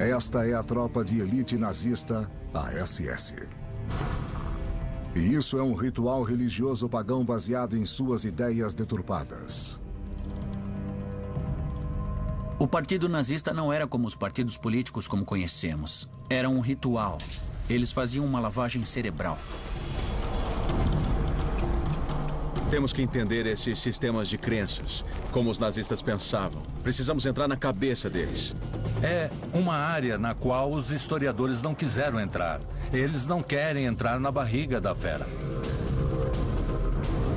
Esta é a tropa de elite nazista, a SS. E isso é um ritual religioso pagão baseado em suas ideias deturpadas. O partido nazista não era como os partidos políticos como conhecemos. Era um ritual. Eles faziam uma lavagem cerebral. Temos que entender esses sistemas de crenças, como os nazistas pensavam. Precisamos entrar na cabeça deles. É uma área na qual os historiadores não quiseram entrar. Eles não querem entrar na barriga da fera.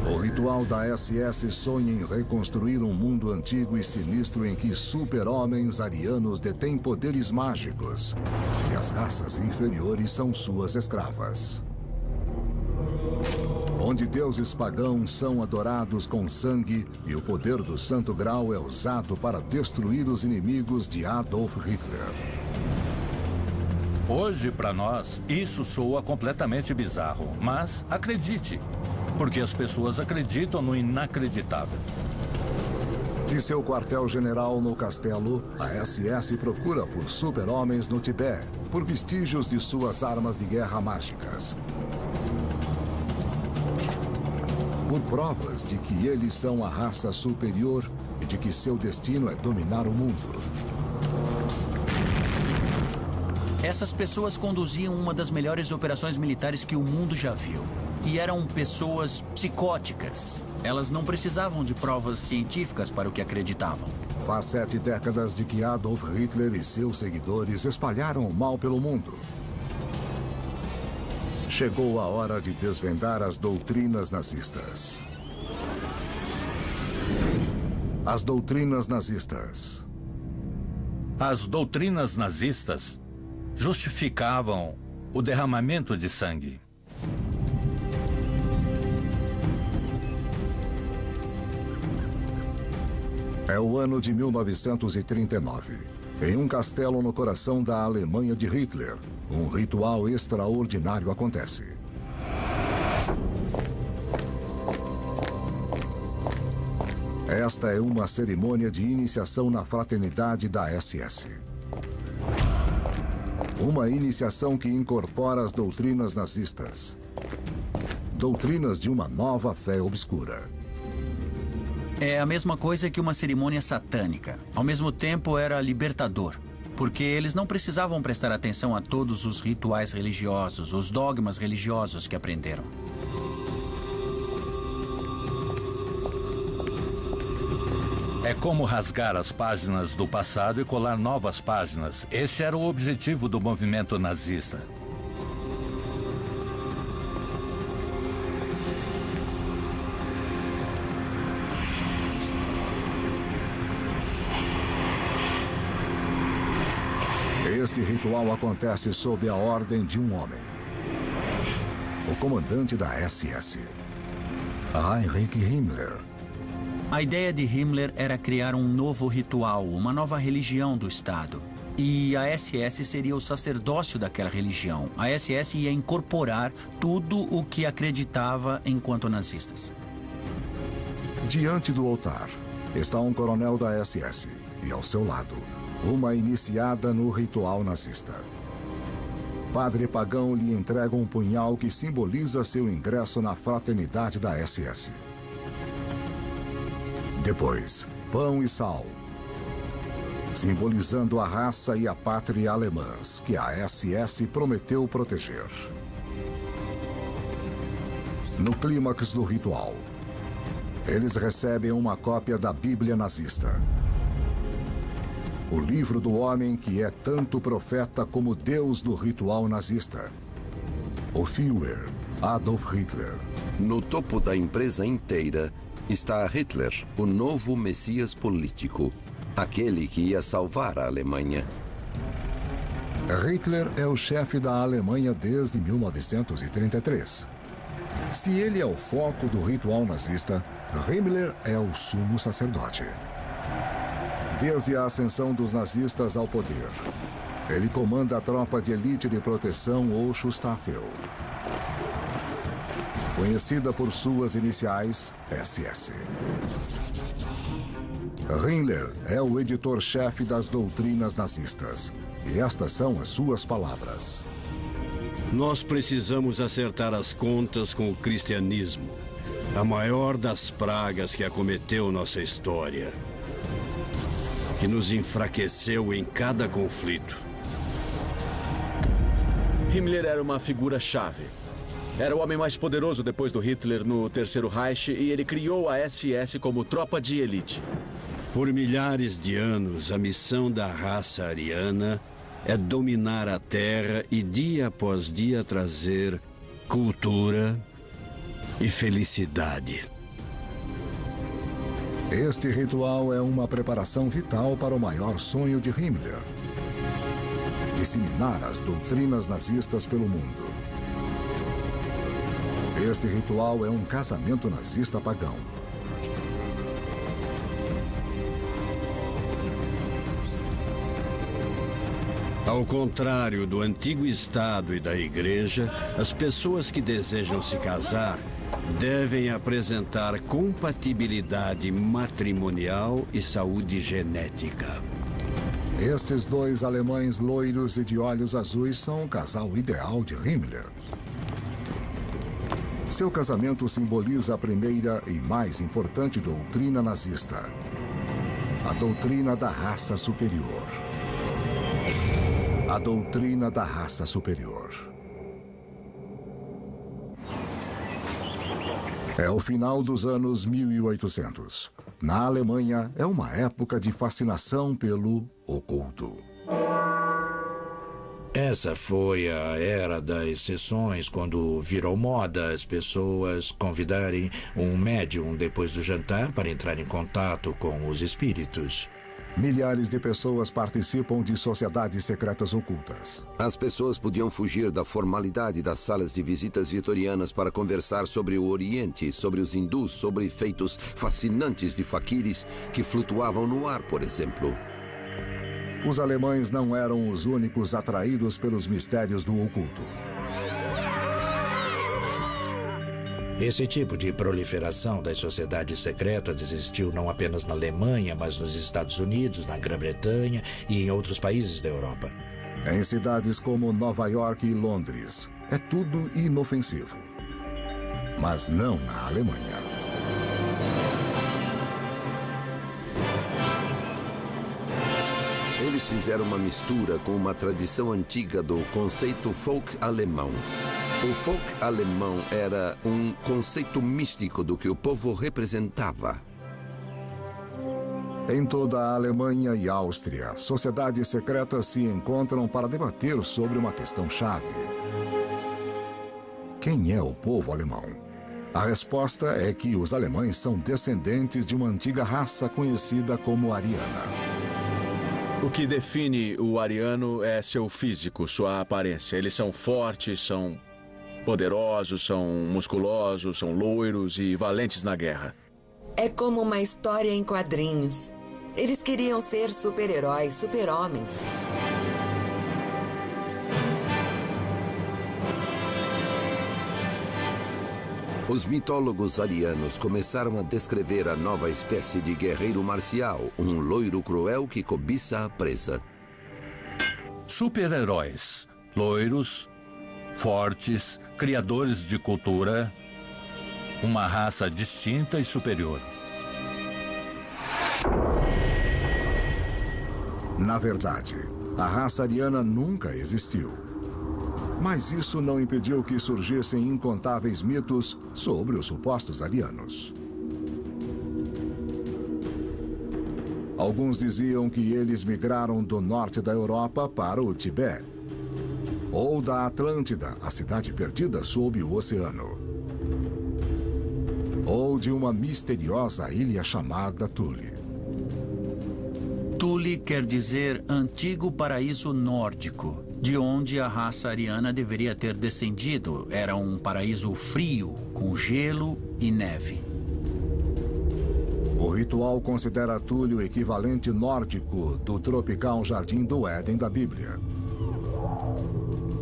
O ritual da SS sonha em reconstruir um mundo antigo e sinistro em que super-homens arianos detêm poderes mágicos e as raças inferiores são suas escravas. Onde deuses pagãos são adorados com sangue e o poder do Santo Grau é usado para destruir os inimigos de Adolf Hitler. Hoje, para nós, isso soa completamente bizarro. Mas acredite, porque as pessoas acreditam no inacreditável. De seu quartel-general no castelo, a SS procura por super-homens no Tibete, por vestígios de suas armas de guerra mágicas. Por provas de que eles são a raça superior e de que seu destino é dominar o mundo. Essas pessoas conduziam uma das melhores operações militares que o mundo já viu. E eram pessoas psicóticas. Elas não precisavam de provas científicas para o que acreditavam. Faz 7 décadas de que Adolf Hitler e seus seguidores espalharam o mal pelo mundo. Chegou a hora de desvendar as doutrinas nazistas. As doutrinas nazistas. As doutrinas nazistas justificavam o derramamento de sangue. É o ano de 1939. Em um castelo no coração da Alemanha de Hitler, um ritual extraordinário acontece. Esta é uma cerimônia de iniciação na fraternidade da SS. Uma iniciação que incorpora as doutrinas nazistas. Doutrinas de uma nova fé obscura. É a mesma coisa que uma cerimônia satânica. Ao mesmo tempo, era libertador. Porque eles não precisavam prestar atenção a todos os rituais religiosos, os dogmas religiosos que aprenderam. É como rasgar as páginas do passado e colar novas páginas. Este era o objetivo do movimento nazista. Este ritual acontece sob a ordem de um homem. O comandante da SS, Heinrich Himmler. A ideia de Himmler era criar um novo ritual, uma nova religião do Estado. E a SS seria o sacerdócio daquela religião. A SS ia incorporar tudo o que acreditava enquanto nazistas. Diante do altar está um coronel da SS e ao seu lado, uma iniciada no ritual nazista. Padre Pagão lhe entrega um punhal que simboliza seu ingresso na fraternidade da SS. Depois, pão e sal, simbolizando a raça e a pátria alemãs que a SS prometeu proteger. No clímax do ritual, eles recebem uma cópia da Bíblia nazista. O livro do homem que é tanto profeta como Deus do ritual nazista. O Führer, Adolf Hitler. No topo da empresa inteira está Hitler, o novo messias político, aquele que ia salvar a Alemanha. Hitler é o chefe da Alemanha desde 1933. Se ele é o foco do ritual nazista, Himmler é o sumo sacerdote. Desde a ascensão dos nazistas ao poder, ele comanda a tropa de elite de proteção ou Schutzstaffel. Conhecida por suas iniciais, SS. Himmler é o editor-chefe das doutrinas nazistas. E estas são as suas palavras. Nós precisamos acertar as contas com o cristianismo, a maior das pragas que acometeu nossa história, que nos enfraqueceu em cada conflito. Himmler era uma figura-chave. Era o homem mais poderoso depois do Hitler no Terceiro Reich e ele criou a SS como tropa de elite. Por milhares de anos, a missão da raça ariana é dominar a Terra e dia após dia trazer cultura e felicidade. Este ritual é uma preparação vital para o maior sonho de Himmler: disseminar as doutrinas nazistas pelo mundo. Este ritual é um casamento nazista pagão. Ao contrário do antigo Estado e da Igreja, as pessoas que desejam se casar devem apresentar compatibilidade matrimonial e saúde genética. Estes dois alemães loiros e de olhos azuis são o casal ideal de Himmler. Seu casamento simboliza a primeira e mais importante doutrina nazista: a doutrina da raça superior. A doutrina da raça superior. É o final dos anos 1800. Na Alemanha, é uma época de fascinação pelo oculto. Essa foi a era das sessões, quando virou moda as pessoas convidarem um médium depois do jantar para entrar em contato com os espíritos. Milhares de pessoas participam de sociedades secretas ocultas. As pessoas podiam fugir da formalidade das salas de visitas vitorianas para conversar sobre o Oriente, sobre os hindus, sobre feitos fascinantes de faquires que flutuavam no ar, por exemplo. Os alemães não eram os únicos atraídos pelos mistérios do oculto. Esse tipo de proliferação das sociedades secretas existiu não apenas na Alemanha, mas nos Estados Unidos, na Grã-Bretanha e em outros países da Europa. Em cidades como Nova York e Londres, é tudo inofensivo. Mas não na Alemanha. Eles fizeram uma mistura com uma tradição antiga do conceito folk alemão. O folk alemão era um conceito místico do que o povo representava. Em toda a Alemanha e Áustria, sociedades secretas se encontram para debater sobre uma questão-chave: quem é o povo alemão? A resposta é que os alemães são descendentes de uma antiga raça conhecida como ariana. O que define o ariano é seu físico, sua aparência. Eles são fortes, são poderosos, são musculosos, são loiros e valentes na guerra. É como uma história em quadrinhos. Eles queriam ser super-heróis, super-homens. Os mitólogos arianos começaram a descrever a nova espécie de guerreiro marcial, um loiro cruel que cobiça a presa. Super-heróis, loiros, fortes, criadores de cultura, uma raça distinta e superior. Na verdade, a raça ariana nunca existiu. Mas isso não impediu que surgissem incontáveis mitos sobre os supostos arianos. Alguns diziam que eles migraram do norte da Europa para o Tibete, ou da Atlântida, a cidade perdida sob o oceano, ou de uma misteriosa ilha chamada Thule. Thule quer dizer antigo paraíso nórdico, de onde a raça ariana deveria ter descendido. Era um paraíso frio, com gelo e neve. O ritual considera Thule o equivalente nórdico do tropical Jardim do Éden da Bíblia.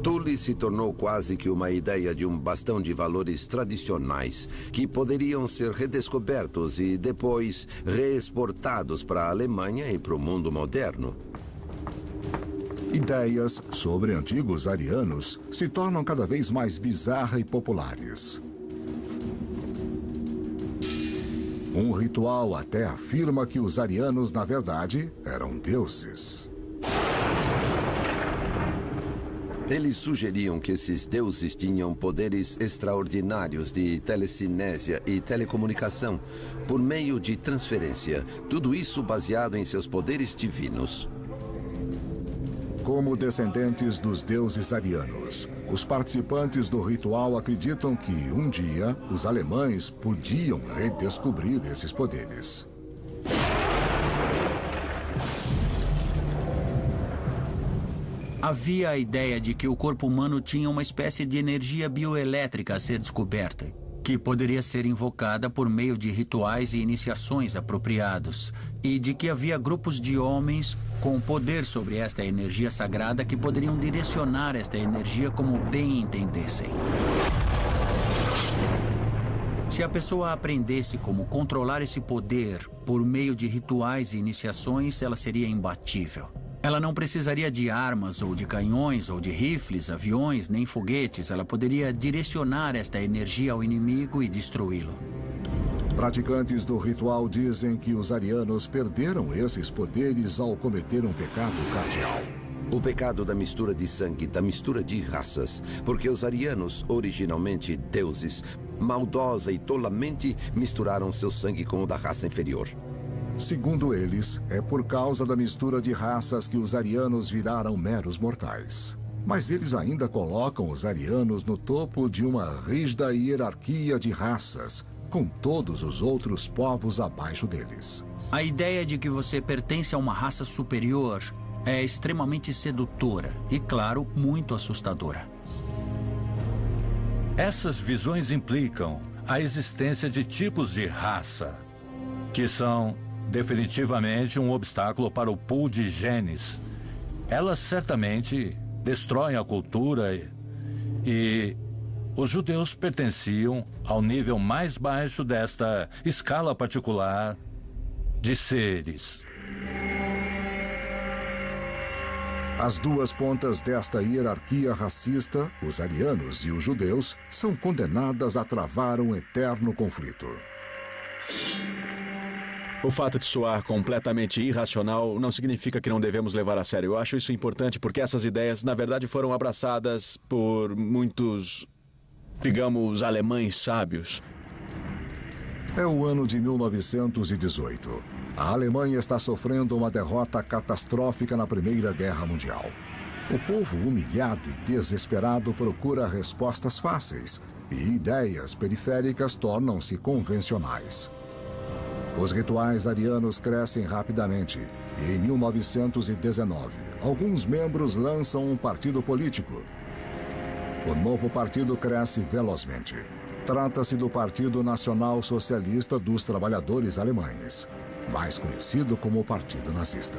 Thule se tornou quase que uma ideia de um bastão de valores tradicionais que poderiam ser redescobertos e depois reexportados para a Alemanha e para o mundo moderno. Ideias sobre antigos arianos se tornam cada vez mais bizarras e populares. Um ritual até afirma que os arianos, na verdade, eram deuses. Eles sugeriam que esses deuses tinham poderes extraordinários de telecinésia e telecomunicação por meio de transferência. Tudo isso baseado em seus poderes divinos. Como descendentes dos deuses arianos, os participantes do ritual acreditam que, um dia, os alemães podiam redescobrir esses poderes. Havia a ideia de que o corpo humano tinha uma espécie de energia bioelétrica a ser descoberta, que poderia ser invocada por meio de rituais e iniciações apropriados, e de que havia grupos de homens com poder sobre esta energia sagrada que poderiam direcionar esta energia como bem entendessem. Se a pessoa aprendesse como controlar esse poder por meio de rituais e iniciações, ela seria imbatível. Ela não precisaria de armas ou de canhões ou de rifles, aviões, nem foguetes. Ela poderia direcionar esta energia ao inimigo e destruí-lo. Praticantes do ritual dizem que os arianos perderam esses poderes ao cometer um pecado cardial. O pecado da mistura de sangue, da mistura de raças, porque os arianos, originalmente deuses, maldosa e tolamente misturaram seu sangue com o da raça inferior. Segundo eles, é por causa da mistura de raças que os arianos viraram meros mortais. Mas eles ainda colocam os arianos no topo de uma rígida hierarquia de raças, com todos os outros povos abaixo deles. A ideia de que você pertence a uma raça superior é extremamente sedutora e, claro, muito assustadora. Essas visões implicam a existência de tipos de raça, que são definitivamente um obstáculo para o pool de genes. Elas certamente destroem a cultura e os judeus pertenciam ao nível mais baixo desta escala particular de seres. As duas pontas desta hierarquia racista, os arianos e os judeus, são condenadas a travar um eterno conflito. O fato de soar completamente irracional não significa que não devemos levar a sério. Eu acho isso importante porque essas ideias, na verdade, foram abraçadas por muitos, digamos, alemães sábios. É o ano de 1918. A Alemanha está sofrendo uma derrota catastrófica na Primeira Guerra Mundial. O povo humilhado e desesperado procura respostas fáceis e ideias periféricas tornam-se convencionais. Os rituais arianos crescem rapidamente e, em 1919, alguns membros lançam um partido político. O novo partido cresce velozmente. Trata-se do Partido Nacional Socialista dos Trabalhadores Alemães, mais conhecido como o Partido Nazista.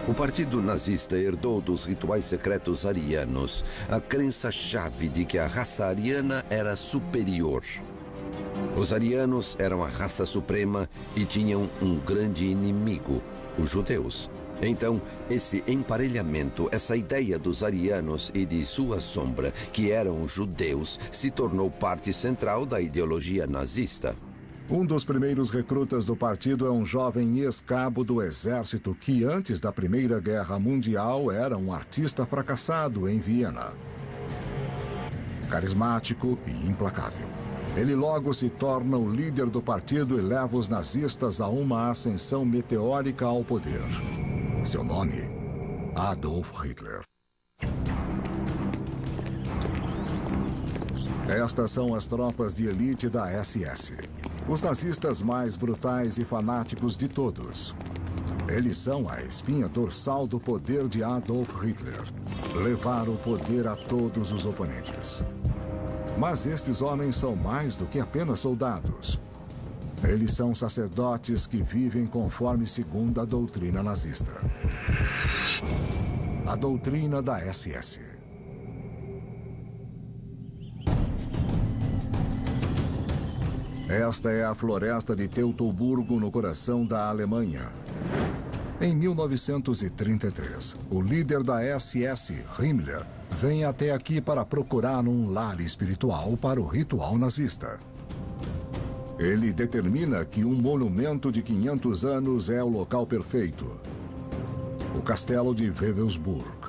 O Partido Nazista herdou dos rituais secretos arianos a crença-chave de que a raça ariana era superior. Os arianos eram a raça suprema e tinham um grande inimigo, os judeus. Então, esse emparelhamento, essa ideia dos arianos e de sua sombra, que eram judeus, se tornou parte central da ideologia nazista. Um dos primeiros recrutas do partido é um jovem ex-cabo do exército que, antes da Primeira Guerra Mundial, era um artista fracassado em Viena. Carismático e implacável. Ele logo se torna o líder do partido e leva os nazistas a uma ascensão meteórica ao poder. Seu nome, Adolf Hitler. Estas são as tropas de elite da SS. Os nazistas mais brutais e fanáticos de todos. Eles são a espinha dorsal do poder de Adolf Hitler. Levar o poder a todos os oponentes. Mas estes homens são mais do que apenas soldados. Eles são sacerdotes que vivem conforme segundo a doutrina nazista. A doutrina da SS. Esta é a floresta de Teutoburgo, no coração da Alemanha. Em 1933, o líder da SS, Himmler, vem até aqui para procurar um lar espiritual para o ritual nazista. Ele determina que um monumento de 500 anos é o local perfeito. O castelo de Wewelsburg.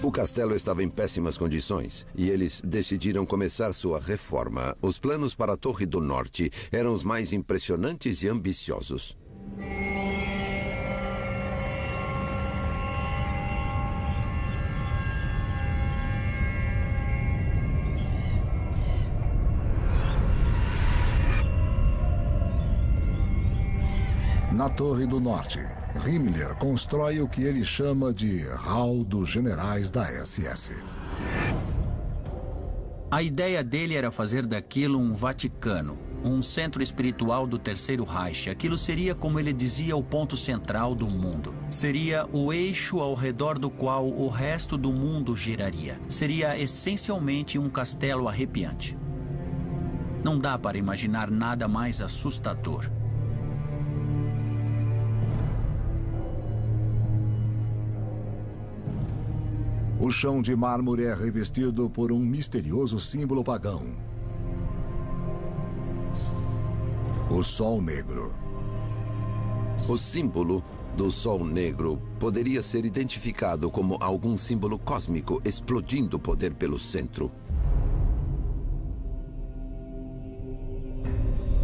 O castelo estava em péssimas condições e eles decidiram começar sua reforma. Os planos para a Torre do Norte eram os mais impressionantes e ambiciosos. Na Torre do Norte, Himmler constrói o que ele chama de Hall dos Generais da SS. A ideia dele era fazer daquilo um Vaticano, um centro espiritual do Terceiro Reich. Aquilo seria, como ele dizia, o ponto central do mundo. Seria o eixo ao redor do qual o resto do mundo giraria. Seria essencialmente um castelo arrepiante. Não dá para imaginar nada mais assustador. O chão de mármore é revestido por um misterioso símbolo pagão. O Sol Negro. O símbolo do Sol Negro poderia ser identificado como algum símbolo cósmico explodindo poder pelo centro.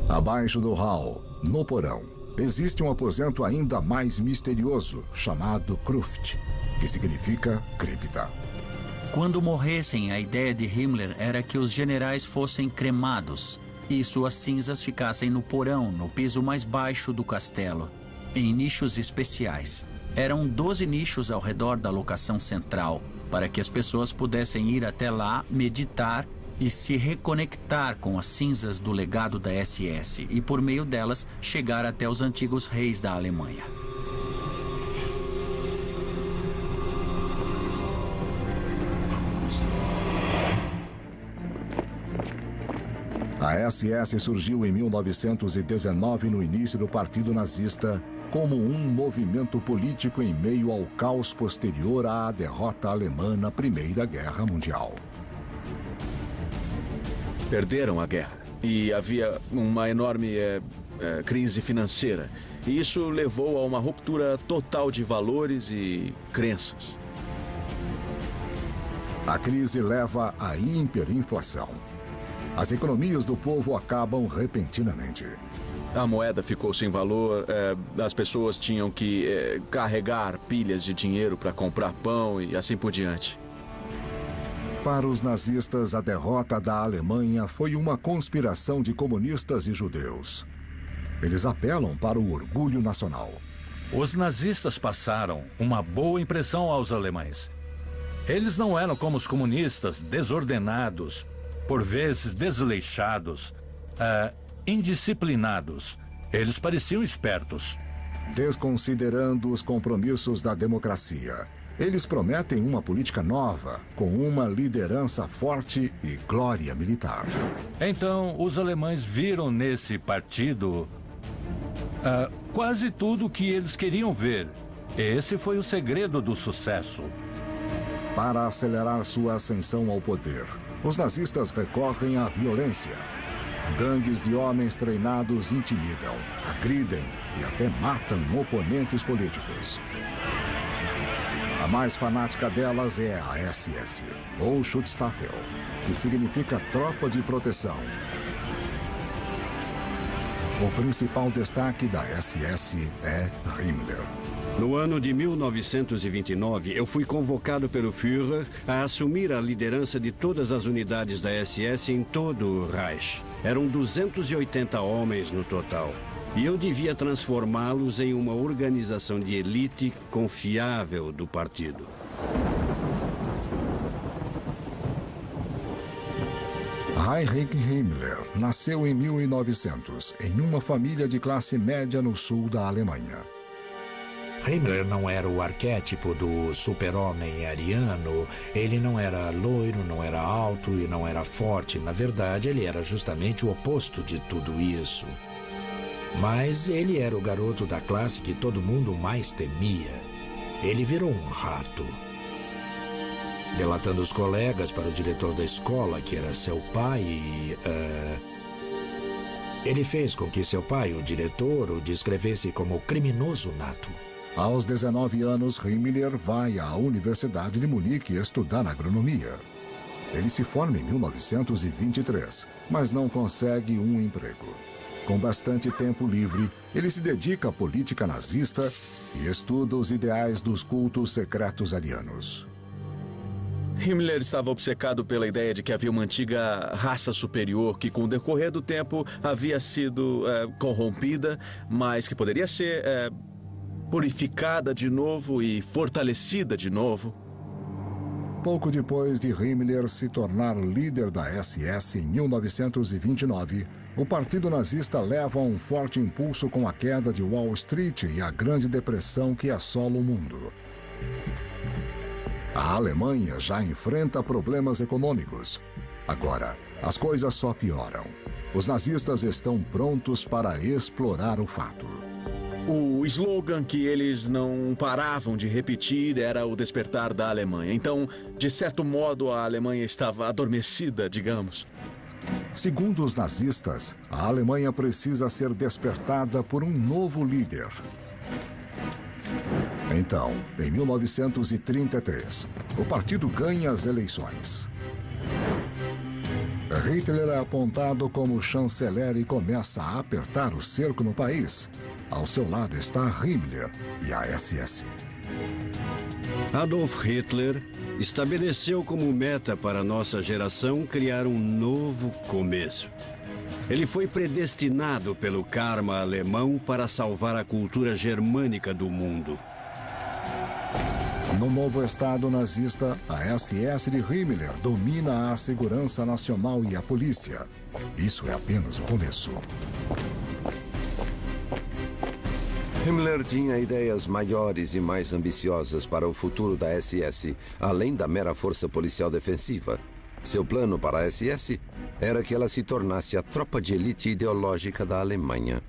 Abaixo do hall, no porão, existe um aposento ainda mais misterioso, chamado Kruft, que significa cripta. Quando morressem, a ideia de Himmler era que os generais fossem cremados e suas cinzas ficassem no porão, no piso mais baixo do castelo, em nichos especiais. Eram 12 nichos ao redor da locação central, para que as pessoas pudessem ir até lá, meditar e se reconectar com as cinzas do legado da SS e, por meio delas, chegar até os antigos reis da Alemanha. A SS surgiu em 1919, no início do Partido Nazista, como um movimento político em meio ao caos posterior à derrota alemã na Primeira Guerra Mundial. Perderam a guerra e havia uma enorme crise financeira. E isso levou a uma ruptura total de valores e crenças. A crise leva à hiperinflação. As economias do povo acabam repentinamente. A moeda ficou sem valor, as pessoas tinham que carregar pilhas de dinheiro para comprar pão e assim por diante. Para os nazistas, a derrota da Alemanha foi uma conspiração de comunistas e judeus. Eles apelam para o orgulho nacional. Os nazistas passaram uma boa impressão aos alemães. Eles não eram como os comunistas, desordenados, por vezes desleixados, indisciplinados. Eles pareciam espertos. Desconsiderando os compromissos da democracia, eles prometem uma política nova, com uma liderança forte e glória militar. Então, os alemães viram nesse partido quase tudo o que eles queriam ver. Esse foi o segredo do sucesso. Para acelerar sua ascensão ao poder, os nazistas recorrem à violência. Gangues de homens treinados intimidam, agridem e até matam oponentes políticos. A mais fanática delas é a SS, ou Schutzstaffel, que significa Tropa de Proteção. O principal destaque da SS é Himmler. No ano de 1929, eu fui convocado pelo Führer a assumir a liderança de todas as unidades da SS em todo o Reich. Eram 280 homens no total. E eu devia transformá-los em uma organização de elite confiável do partido. Heinrich Himmler nasceu em 1900, em uma família de classe média no sul da Alemanha. Himmler não era o arquétipo do super-homem ariano. Ele não era loiro, não era alto e não era forte. Na verdade, ele era justamente o oposto de tudo isso. Mas ele era o garoto da classe que todo mundo mais temia. Ele virou um rato. Delatando os colegas para o diretor da escola, que era seu pai, ele fez com que seu pai, o diretor, o descrevesse como criminoso nato. Aos 19 anos, Himmler vai à Universidade de Munique estudar agronomia. Ele se forma em 1923, mas não consegue um emprego. Com bastante tempo livre, ele se dedica à política nazista e estuda os ideais dos cultos secretos arianos. Himmler estava obcecado pela ideia de que havia uma antiga raça superior que, com o decorrer do tempo, havia sido corrompida, mas que poderia ser purificada de novo e fortalecida de novo. Pouco depois de Himmler se tornar líder da SS em 1929, o Partido Nazista leva um forte impulso com a queda de Wall Street e a Grande Depressão que assola o mundo. A Alemanha já enfrenta problemas econômicos. Agora, as coisas só pioram. Os nazistas estão prontos para explorar o fato. O slogan que eles não paravam de repetir era o despertar da Alemanha. Então, de certo modo, a Alemanha estava adormecida, digamos. Segundo os nazistas, a Alemanha precisa ser despertada por um novo líder. Então, em 1933, o partido ganha as eleições. Hitler é apontado como chanceler e começa a apertar o cerco no país. Ao seu lado está Himmler e a SS. Adolf Hitler estabeleceu como meta para nossa geração criar um novo começo. Ele foi predestinado pelo karma alemão para salvar a cultura germânica do mundo. No novo Estado nazista, a SS de Himmler domina a segurança nacional e a polícia. Isso é apenas o começo. Himmler tinha ideias maiores e mais ambiciosas para o futuro da SS, além da mera força policial defensiva. Seu plano para a SS era que ela se tornasse a tropa de elite ideológica da Alemanha.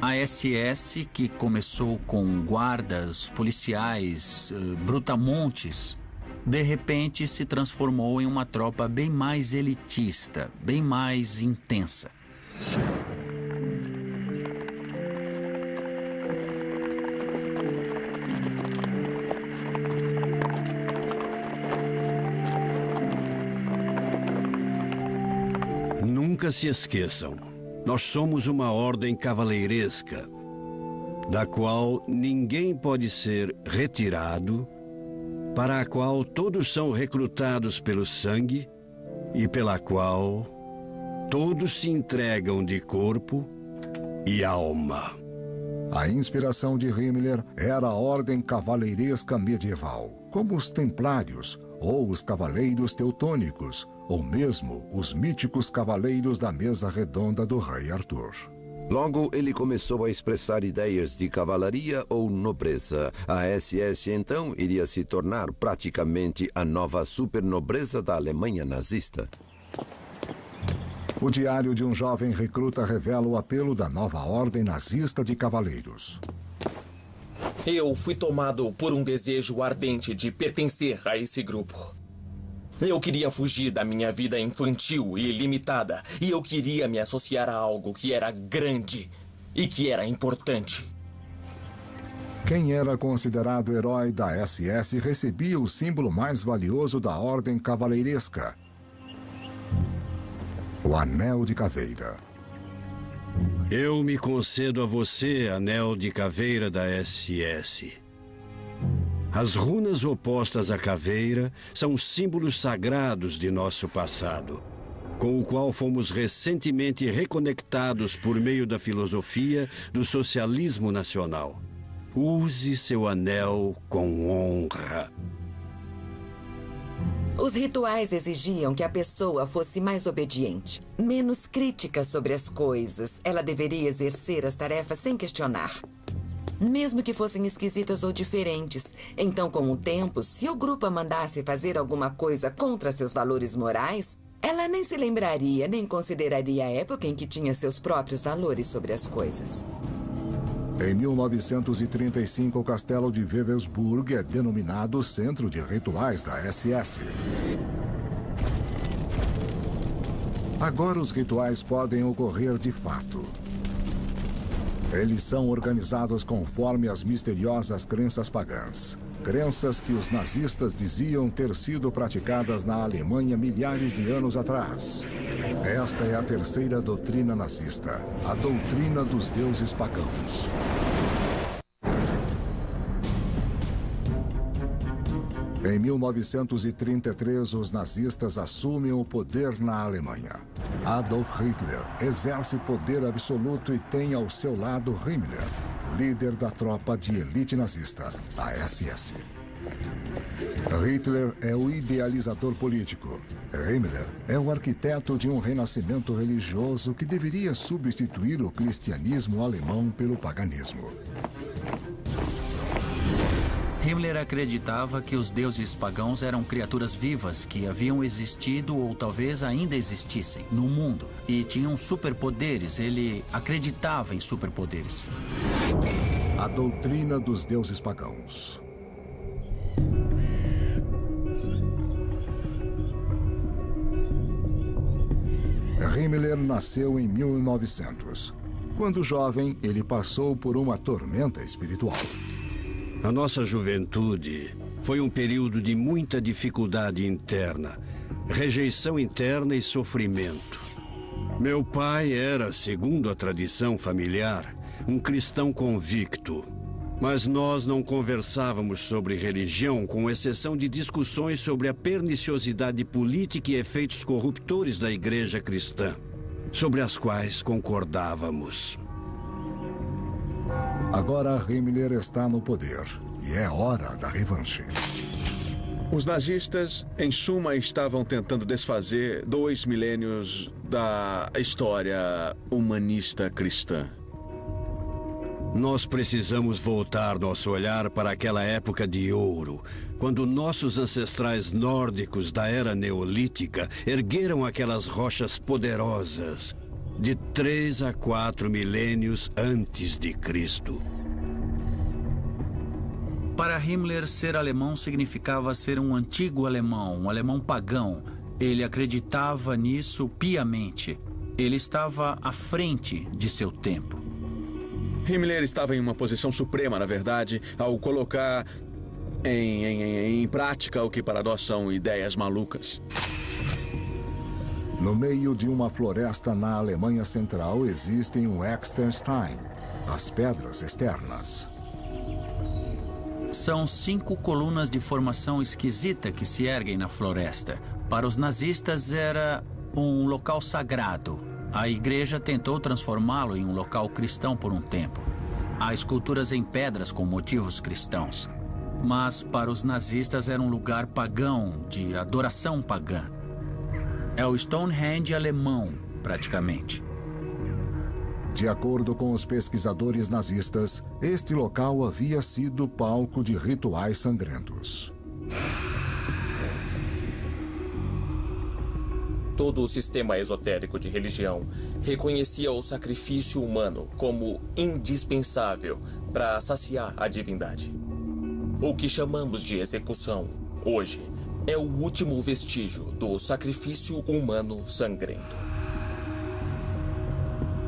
A SS, que começou com guardas, policiais, brutamontes, de repente se transformou em uma tropa bem mais elitista, bem mais intensa. Nunca se esqueçam, nós somos uma ordem cavaleiresca, da qual ninguém pode ser retirado, para a qual todos são recrutados pelo sangue e pela qual todos se entregam de corpo e alma. A inspiração de Himmler era a ordem cavaleiresca medieval, como os templários ou os cavaleiros teutônicos, ou mesmo os míticos cavaleiros da mesa redonda do rei Arthur. Logo, ele começou a expressar ideias de cavalaria ou nobreza. A SS, então, iria se tornar praticamente a nova supernobreza da Alemanha nazista. O diário de um jovem recruta revela o apelo da nova ordem nazista de cavaleiros. Eu fui tomado por um desejo ardente de pertencer a esse grupo. Eu queria fugir da minha vida infantil e limitada, e eu queria me associar a algo que era grande e que era importante. Quem era considerado herói da SS recebia o símbolo mais valioso da ordem cavaleiresca: o Anel de Caveira. Eu me concedo a você, Anel de Caveira da SS. As runas opostas à caveira são símbolos sagrados de nosso passado, com o qual fomos recentemente reconectados por meio da filosofia do socialismo nacional. Use seu anel com honra. Os rituais exigiam que a pessoa fosse mais obediente, menos crítica sobre as coisas. Ela deveria exercer as tarefas sem questionar, mesmo que fossem esquisitas ou diferentes. Então, com o tempo, se o grupo a mandasse fazer alguma coisa contra seus valores morais, Ela nem se lembraria, nem consideraria a época em que tinha seus próprios valores sobre as coisas. Em 1935, o castelo de Wewelsburg é denominado Centro de Rituais da SS. Agora os rituais podem ocorrer de fato. Eles são organizados conforme as misteriosas crenças pagãs. Crenças que os nazistas diziam ter sido praticadas na Alemanha milhares de anos atrás. Esta é a terceira doutrina nazista, a doutrina dos deuses pagãos. Em 1933, os nazistas assumem o poder na Alemanha. Adolf Hitler exerce poder absoluto e tem ao seu lado Himmler, líder da tropa de elite nazista, a SS. Hitler é o idealizador político. Himmler é o arquiteto de um renascimento religioso que deveria substituir o cristianismo alemão pelo paganismo. Himmler acreditava que os deuses pagãos eram criaturas vivas que haviam existido ou talvez ainda existissem no mundo e tinham superpoderes. Ele acreditava em superpoderes. A doutrina dos deuses pagãos. Himmler nasceu em 1900. Quando jovem, ele passou por uma tormenta espiritual. A nossa juventude foi um período de muita dificuldade interna, rejeição interna e sofrimento. Meu pai era, segundo a tradição familiar, um cristão convicto. Mas nós não conversávamos sobre religião, com exceção de discussões sobre a perniciosidade política e efeitos corruptores da igreja cristã, sobre as quais concordávamos. Agora Himmler está no poder e é hora da revanche. Os nazistas, em suma, estavam tentando desfazer 2 milênios da história humanista cristã. Nós precisamos voltar nosso olhar para aquela época de ouro, quando nossos ancestrais nórdicos da era neolítica ergueram aquelas rochas poderosas de 3 a 4 milênios antes de Cristo. Para Himmler, ser alemão significava ser um antigo alemão, um alemão pagão. Ele acreditava nisso piamente. Ele estava à frente de seu tempo. Himmler estava em uma posição suprema, na verdade, ao colocar em prática o que para nós são ideias malucas. No meio de uma floresta na Alemanha Central existem um Exterstein, as pedras externas. São 5 colunas de formação esquisita que se erguem na floresta. Para os nazistas era um local sagrado. A igreja tentou transformá-lo em um local cristão por um tempo. Há esculturas em pedras com motivos cristãos. Mas para os nazistas era um lugar pagão, de adoração pagã. É o Stonehenge alemão, praticamente. De acordo com os pesquisadores nazistas, este local havia sido palco de rituais sangrentos. Todo o sistema esotérico de religião reconhecia o sacrifício humano como indispensável para saciar a divindade. O que chamamos de execução, hoje, é o último vestígio do sacrifício humano sangrento.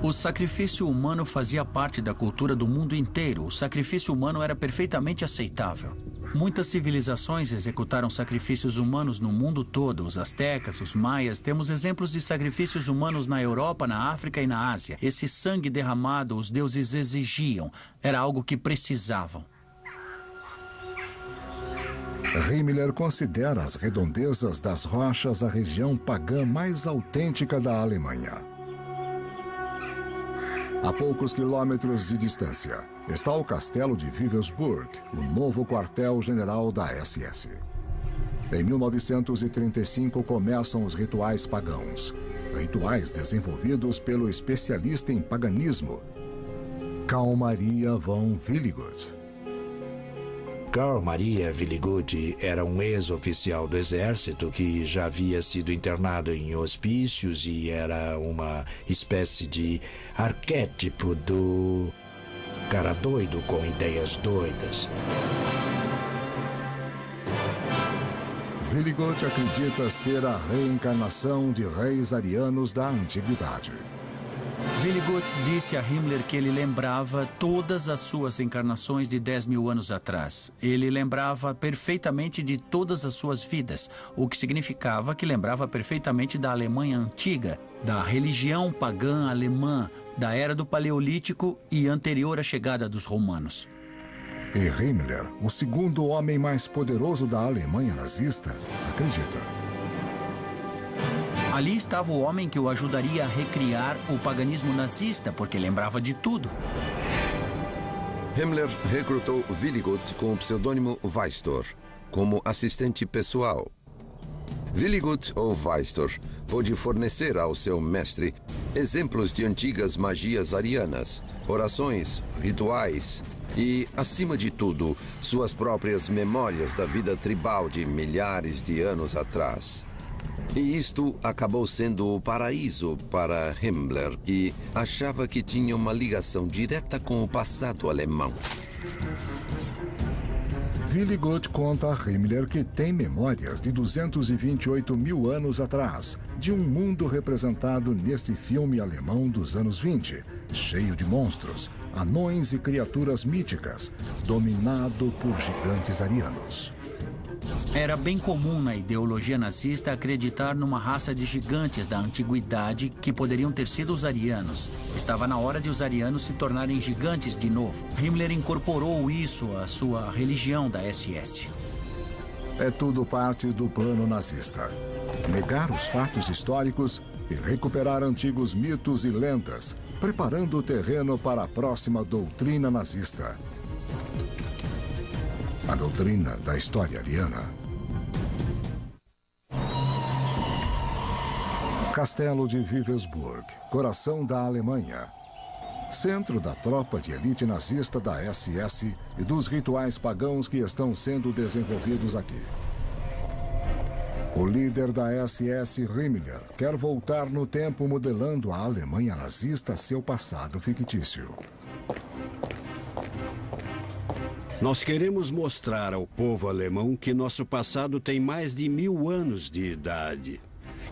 O sacrifício humano fazia parte da cultura do mundo inteiro. O sacrifício humano era perfeitamente aceitável. Muitas civilizações executaram sacrifícios humanos no mundo todo. Os astecas, os maias. Temos exemplos de sacrifícios humanos na Europa, na África e na Ásia. Esse sangue derramado os deuses exigiam. Era algo que precisavam. Himmler considera as redondezas das rochas a região pagã mais autêntica da Alemanha. A poucos quilômetros de distância está o castelo de Wewelsburg, o novo quartel-general da SS. Em 1935 começam os rituais pagãos, rituais desenvolvidos pelo especialista em paganismo, Carl Maria von Willigut. Carl Maria Willigut era um ex-oficial do exército que já havia sido internado em hospícios e era uma espécie de arquétipo do cara doido com ideias doidas. Willigut acredita ser a reencarnação de reis arianos da antiguidade. Willigut disse a Himmler que ele lembrava todas as suas encarnações de 10.000 anos atrás. Ele lembrava perfeitamente de todas as suas vidas, o que significava que lembrava perfeitamente da Alemanha antiga, da religião pagã alemã, da era do Paleolítico e anterior à chegada dos romanos. E Himmler, o segundo homem mais poderoso da Alemanha nazista, acredita. Ali estava o homem que o ajudaria a recriar o paganismo nazista, porque lembrava de tudo. Himmler recrutou Willigut com o pseudônimo Weistor como assistente pessoal. Willigut, ou Weistor, pôde fornecer ao seu mestre exemplos de antigas magias arianas, orações, rituais e, acima de tudo, suas próprias memórias da vida tribal de milhares de anos atrás. E isto acabou sendo o paraíso para Himmler, e achava que tinha uma ligação direta com o passado alemão. Willigut conta a Himmler que tem memórias de 228.000 anos atrás, de um mundo representado neste filme alemão dos anos 20, cheio de monstros, anões e criaturas míticas, dominado por gigantes arianos. Era bem comum na ideologia nazista acreditar numa raça de gigantes da antiguidade que poderiam ter sido os arianos. Estava na hora de os arianos se tornarem gigantes de novo. Himmler incorporou isso à sua religião da SS. É tudo parte do plano nazista. Negar os fatos históricos e recuperar antigos mitos e lendas, preparando o terreno para a próxima doutrina nazista. A doutrina da história ariana. Castelo de Wewelsburg, coração da Alemanha. Centro da tropa de elite nazista da SS e dos rituais pagãos que estão sendo desenvolvidos aqui. O líder da SS, Himmler, quer voltar no tempo modelando a Alemanha nazista a seu passado fictício. Nós queremos mostrar ao povo alemão que nosso passado tem mais de 1000 anos de idade.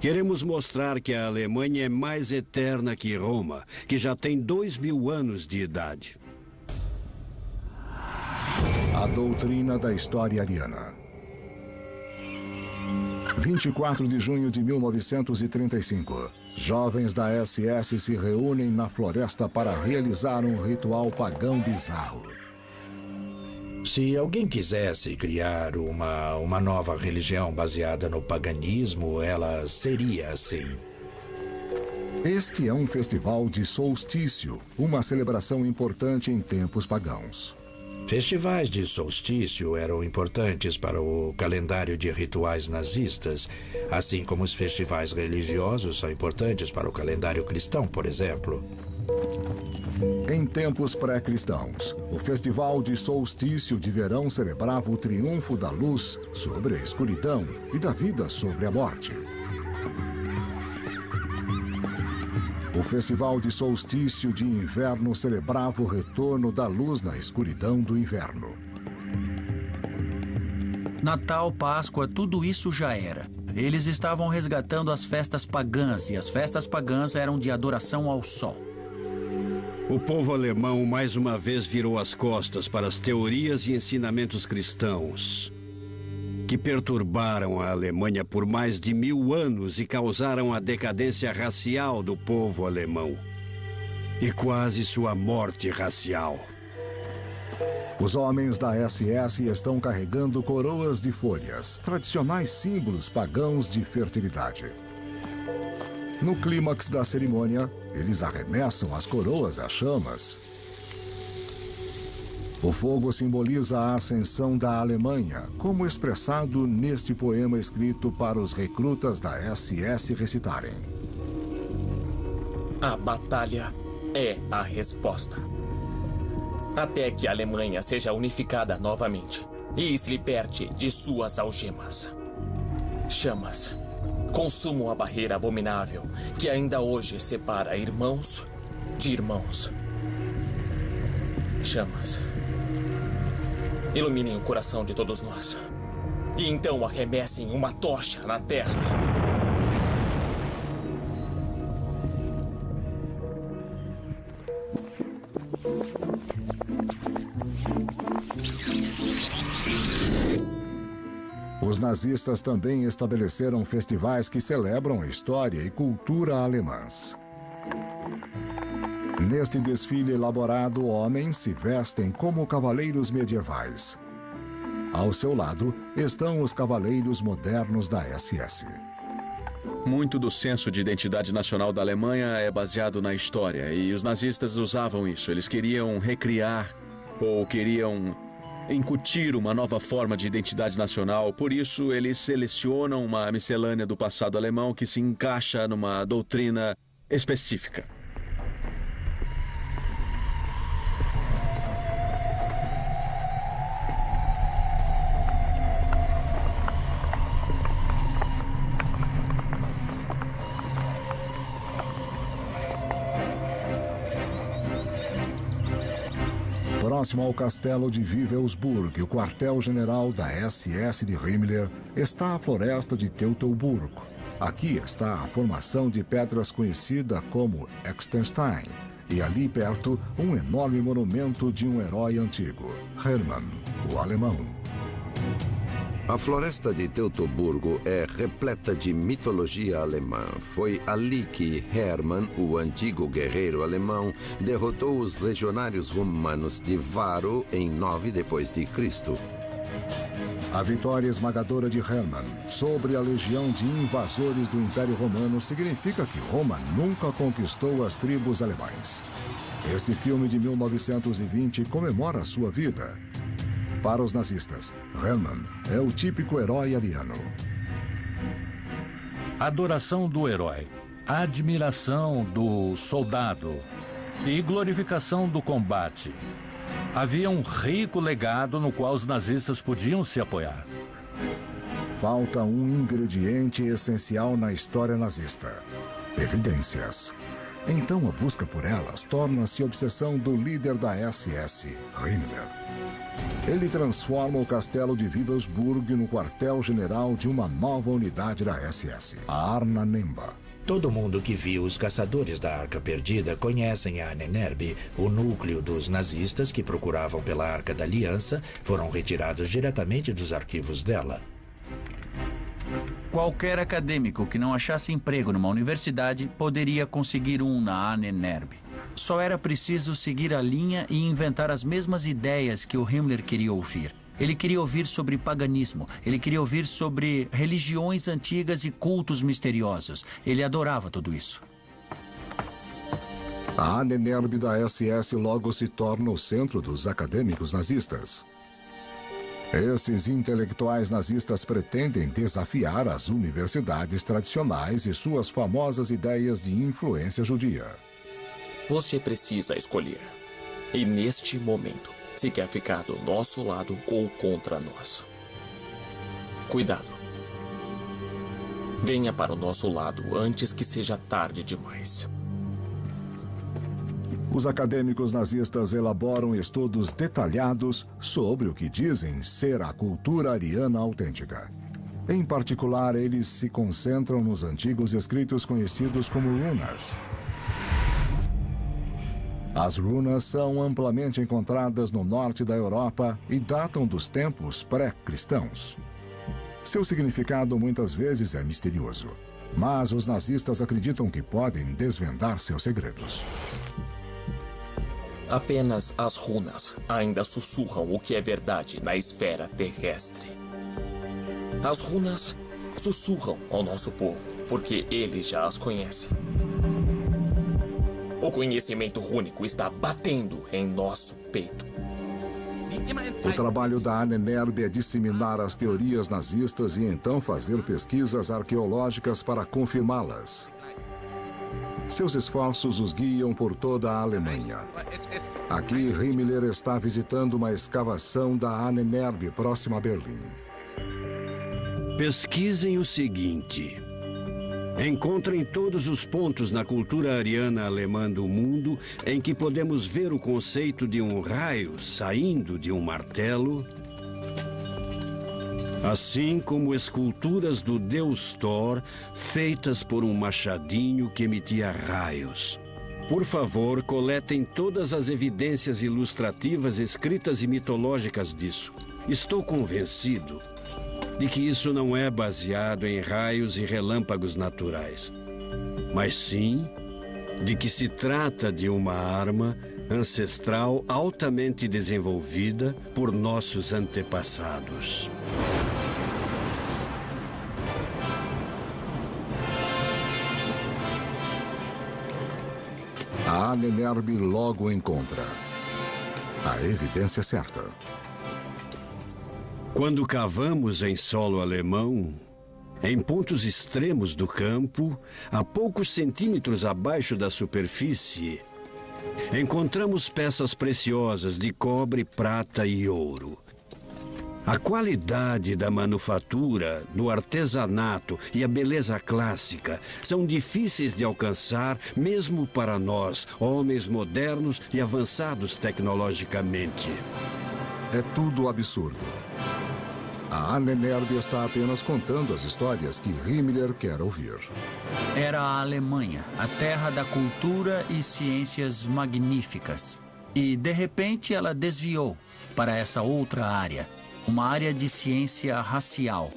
Queremos mostrar que a Alemanha é mais eterna que Roma, que já tem 2000 anos de idade. A doutrina da história ariana. 24 de junho de 1935. Jovens da SS se reúnem na floresta para realizar um ritual pagão bizarro. Se alguém quisesse criar uma nova religião baseada no paganismo, ela seria assim. Este é um festival de solstício, uma celebração importante em tempos pagãos. Festivais de solstício eram importantes para o calendário de rituais nazistas, assim como os festivais religiosos são importantes para o calendário cristão, por exemplo. Em tempos pré-cristãos, o festival de solstício de verão celebrava o triunfo da luz sobre a escuridão e da vida sobre a morte. O festival de solstício de inverno celebrava o retorno da luz na escuridão do inverno. Natal, Páscoa, tudo isso já era. Eles estavam resgatando as festas pagãs, e as festas pagãs eram de adoração ao sol. O povo alemão mais uma vez virou as costas para as teorias e ensinamentos cristãos, que perturbaram a Alemanha por mais de 1000 anos e causaram a decadência racial do povo alemão e quase sua morte racial. Os homens da SS estão carregando coroas de folhas, tradicionais símbolos pagãos de fertilidade. No clímax da cerimônia, eles arremessam as coroas às chamas. O fogo simboliza a ascensão da Alemanha, como expressado neste poema escrito para os recrutas da SS recitarem. A batalha é a resposta. Até que a Alemanha seja unificada novamente. e se liberte de suas algemas. Chamas, consumam a barreira abominável que ainda hoje separa irmãos de irmãos. Chamas, iluminem o coração de todos nós. E então arremessem uma tocha na terra. Os nazistas também estabeleceram festivais que celebram a história e cultura alemãs. Neste desfile elaborado, homens se vestem como cavaleiros medievais. Ao seu lado estão os cavaleiros modernos da SS. Muito do senso de identidade nacional da Alemanha é baseado na história, e os nazistas usavam isso. Eles queriam recriar ou queriam incutir uma nova forma de identidade nacional. Por isso, eles selecionam uma miscelânea do passado alemão que se encaixa numa doutrina específica. Próximo ao castelo de Wewelsburg, o quartel-general da SS de Himmler, está a floresta de Teutoburgo. Aqui está a formação de pedras conhecida como Exterstein, e ali perto um enorme monumento de um herói antigo, Hermann, o alemão. A floresta de Teutoburgo é repleta de mitologia alemã. Foi ali que Hermann, o antigo guerreiro alemão, derrotou os legionários romanos de Varo em 9 d.C. A vitória esmagadora de Hermann sobre a legião de invasores do Império Romano significa que Roma nunca conquistou as tribos alemães. Este filme de 1920 comemora sua vida. Para os nazistas, Hermann é o típico herói ariano. Adoração do herói, admiração do soldado e glorificação do combate. Havia um rico legado no qual os nazistas podiam se apoiar. Falta um ingrediente essencial na história nazista: evidências. Então a busca por elas torna-se obsessão do líder da SS, Himmler. Ele transforma o castelo de Wewelsburg no quartel-general de uma nova unidade da SS, a Arna Nemba. Todo mundo que viu os caçadores da Arca Perdida conhecem a Ahnenerbe. O núcleo dos nazistas que procuravam pela Arca da Aliança foram retirados diretamente dos arquivos dela. Qualquer acadêmico que não achasse emprego numa universidade poderia conseguir um na Ahnenerbe. Só era preciso seguir a linha e inventar as mesmas ideias que o Himmler queria ouvir. Ele queria ouvir sobre paganismo, ele queria ouvir sobre religiões antigas e cultos misteriosos. Ele adorava tudo isso. A Ahnenerbe da SS logo se torna o centro dos acadêmicos nazistas. Esses intelectuais nazistas pretendem desafiar as universidades tradicionais e suas famosas ideias de influência judia. Você precisa escolher. E neste momento, se quer ficar do nosso lado ou contra nós. Cuidado. Venha para o nosso lado antes que seja tarde demais. Os acadêmicos nazistas elaboram estudos detalhados sobre o que dizem ser a cultura ariana autêntica. Em particular, eles se concentram nos antigos escritos conhecidos como runas. As runas são amplamente encontradas no norte da Europa e datam dos tempos pré-cristãos. Seu significado muitas vezes é misterioso, mas os nazistas acreditam que podem desvendar seus segredos. Apenas as runas ainda sussurram o que é verdade na esfera terrestre. As runas sussurram ao nosso povo, porque ele já as conhece. O conhecimento rúnico está batendo em nosso peito. O trabalho da Ahnenerbe é disseminar as teorias nazistas e então fazer pesquisas arqueológicas para confirmá-las. Seus esforços os guiam por toda a Alemanha. Aqui, Himmler está visitando uma escavação da Ahnenerbe, próxima a Berlim. Pesquisem o seguinte. Encontrem todos os pontos na cultura ariana alemã do mundo em que podemos ver o conceito de um raio saindo de um martelo, assim como esculturas do deus Thor feitas por um machadinho que emitia raios. Por favor, coletem todas as evidências ilustrativas escritas e mitológicas disso. Estou convencido de que isso não é baseado em raios e relâmpagos naturais, mas sim de que se trata de uma arma ancestral altamente desenvolvida por nossos antepassados. A Ahnenerbe logo encontra a evidência certa. Quando cavamos em solo alemão, em pontos extremos do campo, a poucos centímetros abaixo da superfície, encontramos peças preciosas de cobre, prata e ouro. A qualidade da manufatura, do artesanato e a beleza clássica são difíceis de alcançar mesmo para nós, homens modernos e avançados tecnologicamente. É tudo absurdo. A Ahnenerbe está apenas contando as histórias que Himmler quer ouvir. Era a Alemanha, a terra da cultura e ciências magníficas. E, de repente, ela desviou para essa outra área, uma área de ciência racial,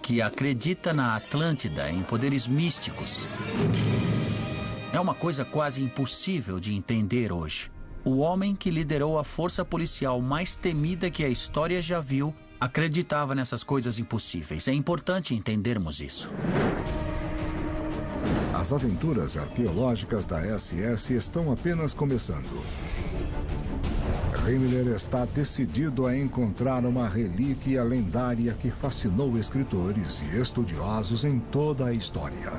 que acredita na Atlântida em poderes místicos. É uma coisa quase impossível de entender hoje. O homem que liderou a força policial mais temida que a história já viu acreditava nessas coisas impossíveis. É importante entendermos isso. As aventuras arqueológicas da SS estão apenas começando. Himmler está decidido a encontrar uma relíquia lendária que fascinou escritores e estudiosos em toda a história.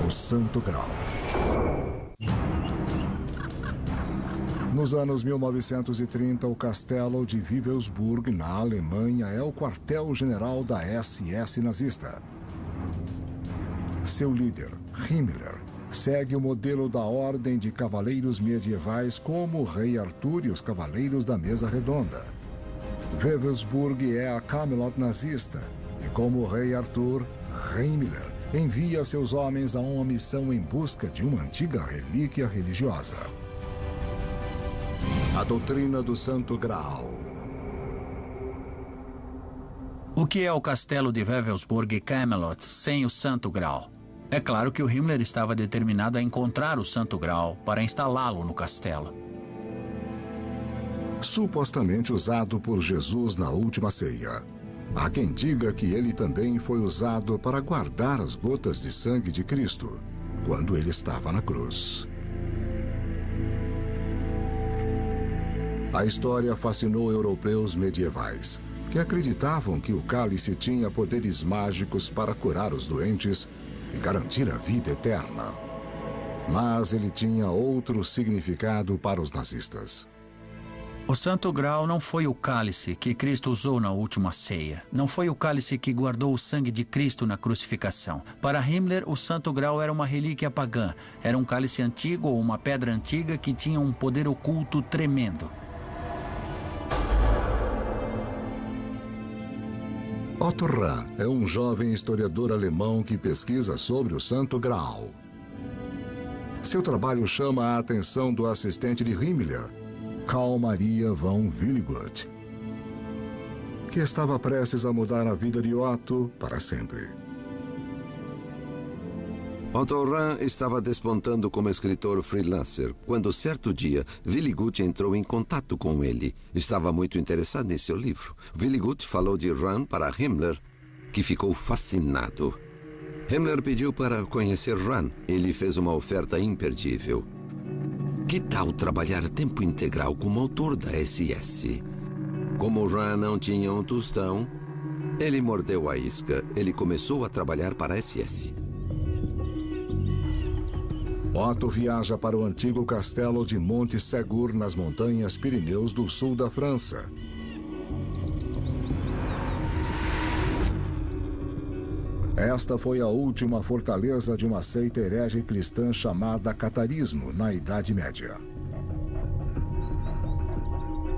O Santo Graal. Nos anos 1930, o castelo de Wewelsburg, na Alemanha, é o quartel-general da SS nazista. Seu líder, Himmler, segue o modelo da Ordem de Cavaleiros Medievais como o Rei Arthur e os Cavaleiros da Mesa Redonda. Wewelsburg é a Camelot nazista, e como o Rei Arthur, Himmler envia seus homens a uma missão em busca de uma antiga relíquia religiosa. A doutrina do Santo Graal. O que é o castelo de Wewelsburg e Camelot sem o Santo Graal? É claro que o Himmler estava determinado a encontrar o Santo Graal para instalá-lo no castelo. Supostamente usado por Jesus na última ceia. Há quem diga que ele também foi usado para guardar as gotas de sangue de Cristo, quando ele estava na cruz. A história fascinou europeus medievais, que acreditavam que o cálice tinha poderes mágicos para curar os doentes e garantir a vida eterna. Mas ele tinha outro significado para os nazistas. O Santo Graal não foi o cálice que Cristo usou na última ceia. Não foi o cálice que guardou o sangue de Cristo na crucificação. Para Himmler, o Santo Graal era uma relíquia pagã. Era um cálice antigo ou uma pedra antiga que tinha um poder oculto tremendo. Otto Rahn é um jovem historiador alemão que pesquisa sobre o Santo Graal. Seu trabalho chama a atenção do assistente de Himmler, Karl Maria von Willigut, que estava prestes a mudar a vida de Otto para sempre. Otto Rahn estava despontando como escritor freelancer, quando certo dia Willigut entrou em contato com ele. Estava muito interessado em seu livro. Willigut falou de Rahn para Himmler, que ficou fascinado. Himmler pediu para conhecer Rahn. Ele fez uma oferta imperdível. Que tal trabalhar tempo integral como autor da SS? Como Rahn não tinha um tostão, ele mordeu a isca. Ele começou a trabalhar para a SS. Otto viaja para o antigo castelo de Monte Segur, nas montanhas Pirineus do sul da França. Esta foi a última fortaleza de uma seita herege cristã chamada catarismo, na Idade Média.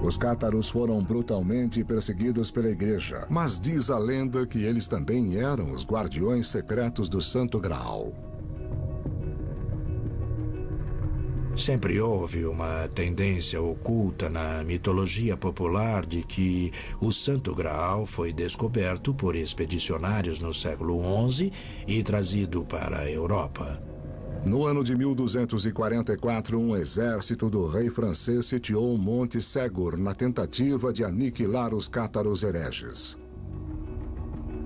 Os cátaros foram brutalmente perseguidos pela igreja, mas diz a lenda que eles também eram os guardiões secretos do Santo Graal. Sempre houve uma tendência oculta na mitologia popular de que o Santo Graal foi descoberto por expedicionários no século XI e trazido para a Europa. No ano de 1244, um exército do rei francês sitiou o Monte Segur na tentativa de aniquilar os cátaros hereges.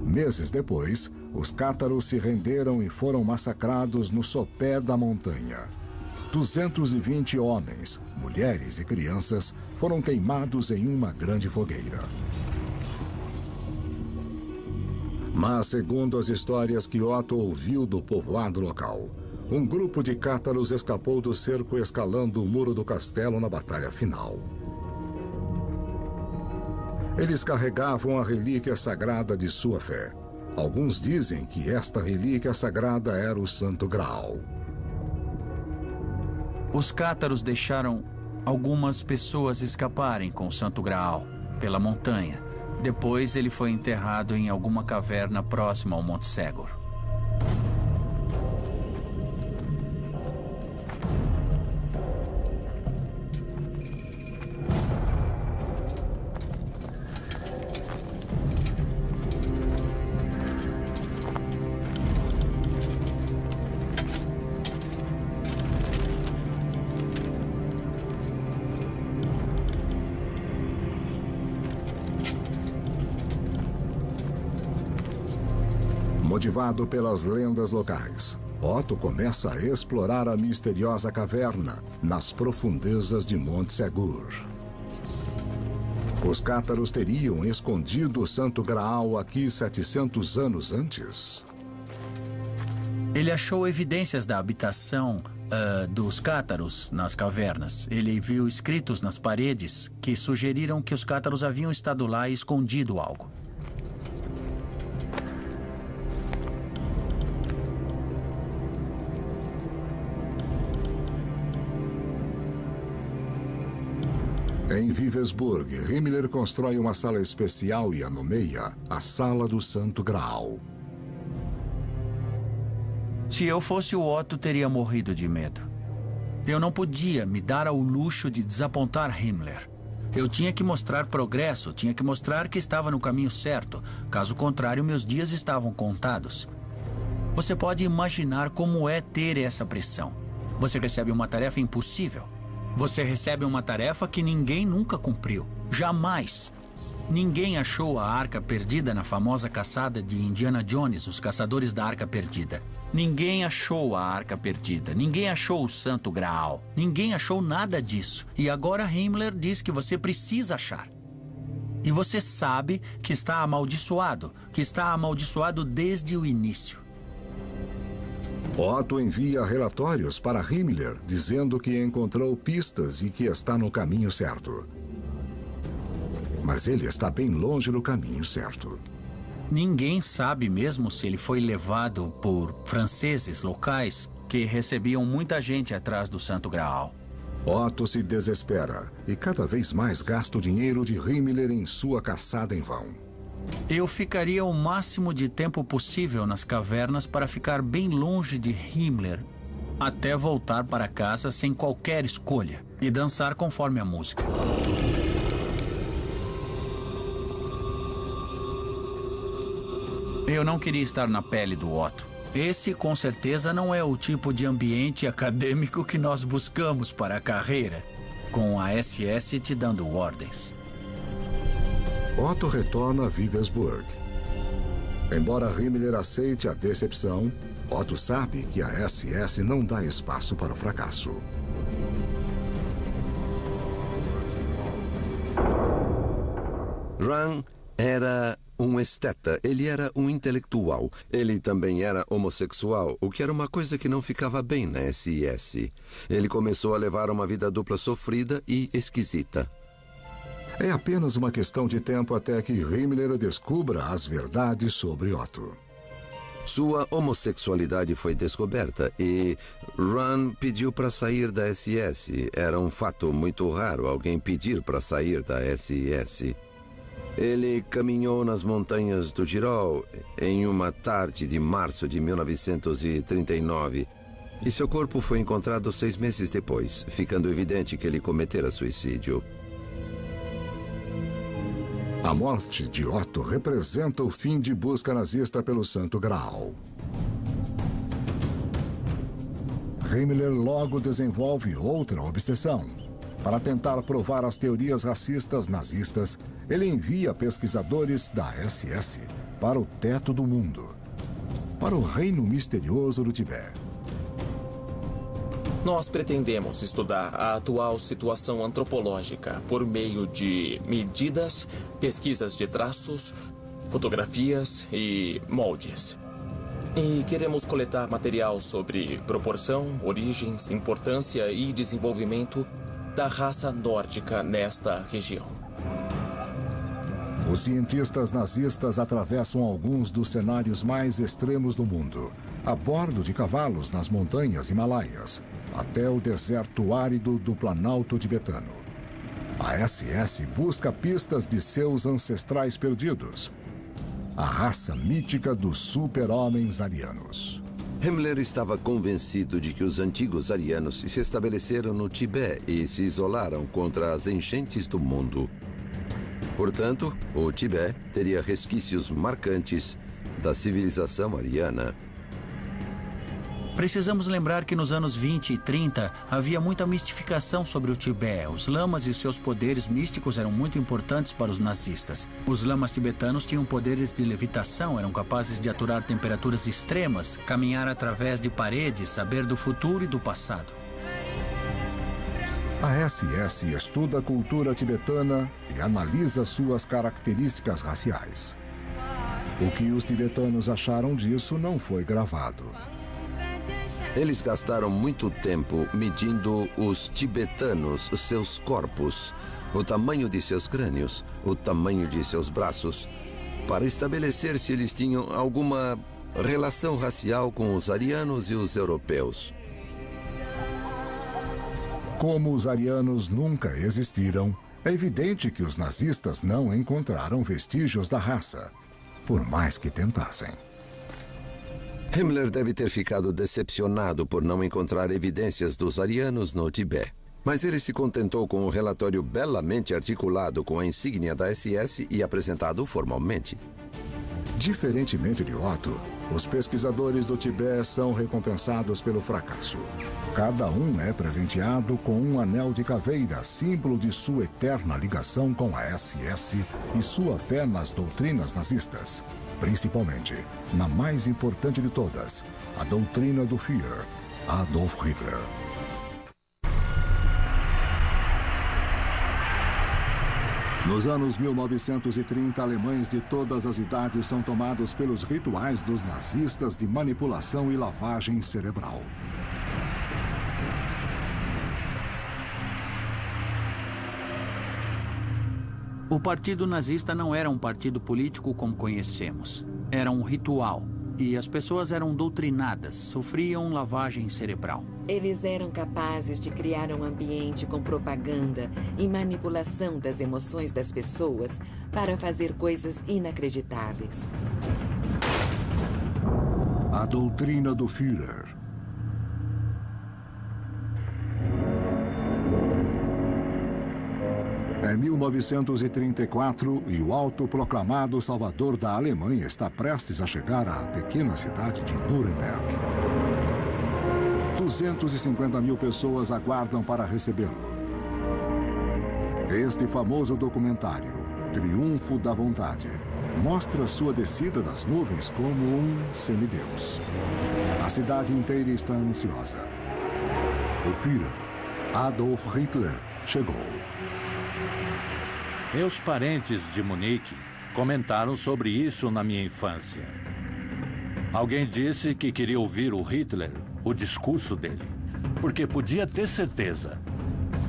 Meses depois, os cátaros se renderam e foram massacrados no sopé da montanha. 220 homens, mulheres e crianças foram queimados em uma grande fogueira. Mas, segundo as histórias que Otto ouviu do povoado local, um grupo de cátaros escapou do cerco escalando o muro do castelo na batalha final. Eles carregavam a relíquia sagrada de sua fé. Alguns dizem que esta relíquia sagrada era o Santo Graal. Os cátaros deixaram algumas pessoas escaparem com o Santo Graal pela montanha. Depois ele foi enterrado em alguma caverna próxima ao Monte Segur. Motivado pelas lendas locais, Otto começa a explorar a misteriosa caverna nas profundezas de Monte Segur. Os cátaros teriam escondido o Santo Graal aqui 700 anos antes? Ele achou evidências da habitação dos cátaros nas cavernas. Ele viu escritos nas paredes que sugeriram que os cátaros haviam estado lá e escondido algo. Em Wewelsburg, Himmler constrói uma sala especial e a nomeia a Sala do Santo Graal. Se eu fosse o Otto, teria morrido de medo. Eu não podia me dar ao luxo de desapontar Himmler. Eu tinha que mostrar progresso, tinha que mostrar que estava no caminho certo. Caso contrário, meus dias estavam contados. Você pode imaginar como é ter essa pressão. Você recebe uma tarefa impossível. Você recebe uma tarefa que ninguém nunca cumpriu. Jamais. Ninguém achou a Arca Perdida na famosa caçada de Indiana Jones, os caçadores da Arca Perdida. Ninguém achou a Arca Perdida. Ninguém achou o Santo Graal. Ninguém achou nada disso. E agora Himmler diz que você precisa achar. E você sabe que está amaldiçoado desde o início. Otto envia relatórios para Himmler, dizendo que encontrou pistas e que está no caminho certo. Mas ele está bem longe do caminho certo. Ninguém sabe mesmo se ele foi levado por franceses locais que recebiam muita gente atrás do Santo Graal. Otto se desespera e cada vez mais gasta o dinheiro de Himmler em sua caçada em vão. Eu ficaria o máximo de tempo possível nas cavernas para ficar bem longe de Himmler, até voltar para casa sem qualquer escolha e dançar conforme a música. Eu não queria estar na pele do Otto. Esse, com certeza, não é o tipo de ambiente acadêmico que nós buscamos para a carreira, com a SS te dando ordens. Otto retorna a Wewelsburg. Embora Himmler aceite a decepção, Otto sabe que a SS não dá espaço para o fracasso. Ran era um esteta, ele era um intelectual. Ele também era homossexual, o que era uma coisa que não ficava bem na SS. Ele começou a levar uma vida dupla sofrida e esquisita. É apenas uma questão de tempo até que Himmler descubra as verdades sobre Otto. Sua homossexualidade foi descoberta e Ron pediu para sair da SS. Era um fato muito raro alguém pedir para sair da SS. Ele caminhou nas montanhas do Tirol em uma tarde de março de 1939 e seu corpo foi encontrado 6 meses depois, ficando evidente que ele cometera suicídio. A morte de Otto representa o fim de busca nazista pelo Santo Graal. Himmler logo desenvolve outra obsessão. Para tentar provar as teorias racistas nazistas, ele envia pesquisadores da SS para o teto do mundo, para o reino misterioso do Tibete. Nós pretendemos estudar a atual situação antropológica por meio de medidas, pesquisas de traços, fotografias e moldes. E queremos coletar material sobre proporção, origens, importância e desenvolvimento da raça nórdica nesta região. Os cientistas nazistas atravessam alguns dos cenários mais extremos do mundo, a bordo de cavalos nas montanhas Himalaias, até o deserto árido do Planalto tibetano. A SS busca pistas de seus ancestrais perdidos, a raça mítica dos super-homens arianos. Himmler estava convencido de que os antigos arianos se estabeleceram no Tibete e se isolaram contra as enchentes do mundo. Portanto, o Tibete teria resquícios marcantes da civilização ariana. Precisamos lembrar que nos anos 20 e 30 havia muita mistificação sobre o Tibete. Os lamas e seus poderes místicos eram muito importantes para os nazistas. Os lamas tibetanos tinham poderes de levitação, eram capazes de aturar temperaturas extremas, caminhar através de paredes, saber do futuro e do passado. A SS estuda a cultura tibetana e analisa suas características raciais. O que os tibetanos acharam disso não foi gravado. Eles gastaram muito tempo medindo os tibetanos, seus corpos, o tamanho de seus crânios, o tamanho de seus braços, para estabelecer se eles tinham alguma relação racial com os arianos e os europeus. Como os arianos nunca existiram, é evidente que os nazistas não encontraram vestígios da raça, por mais que tentassem. Himmler deve ter ficado decepcionado por não encontrar evidências dos arianos no Tibete. Mas ele se contentou com um relatório belamente articulado com a insígnia da SS e apresentado formalmente. Diferentemente de Otto, os pesquisadores do Tibete são recompensados pelo fracasso. Cada um é presenteado com um anel de caveira, símbolo de sua eterna ligação com a SS e sua fé nas doutrinas nazistas. Principalmente na mais importante de todas, a doutrina do Führer, Adolf Hitler. Nos anos 1930, alemães de todas as idades são tomados pelos rituais dos nazistas de manipulação e lavagem cerebral. O partido nazista não era um partido político como conhecemos. Era um ritual. E as pessoas eram doutrinadas, sofriam lavagem cerebral. Eles eram capazes de criar um ambiente com propaganda e manipulação das emoções das pessoas para fazer coisas inacreditáveis. A doutrina do Führer. É 1934 e o autoproclamado salvador da Alemanha está prestes a chegar à pequena cidade de Nuremberg. 250 mil pessoas aguardam para recebê-lo. Este famoso documentário, Triunfo da Vontade, mostra sua descida das nuvens como um semideus. A cidade inteira está ansiosa. O Führer, Adolf Hitler, chegou. Meus parentes de Munique comentaram sobre isso na minha infância. Alguém disse que queria ouvir o Hitler, o discurso dele, porque podia ter certeza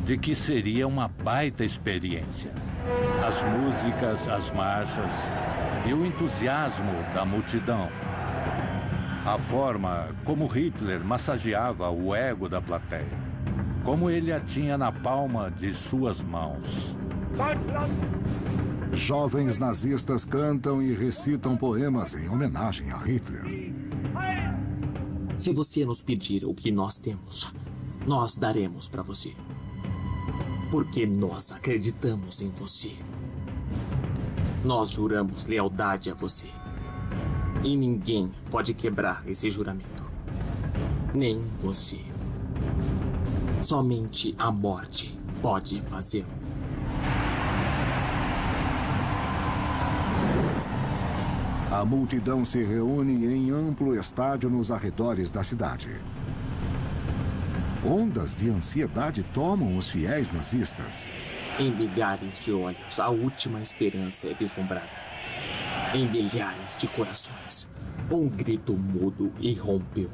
de que seria uma baita experiência. As músicas, as marchas e o entusiasmo da multidão. A forma como Hitler massageava o ego da plateia. Como ele a tinha na palma de suas mãos. Jovens nazistas cantam e recitam poemas em homenagem a Hitler. Se você nos pedir o que nós temos, nós daremos para você. Porque nós acreditamos em você. Nós juramos lealdade a você. E ninguém pode quebrar esse juramento. Nem você. Somente a morte pode fazê-lo. A multidão se reúne em amplo estádio nos arredores da cidade. Ondas de ansiedade tomam os fiéis nazistas. Em milhares de olhos, a última esperança é vislumbrada. Em milhares de corações, um grito mudo irrompeu.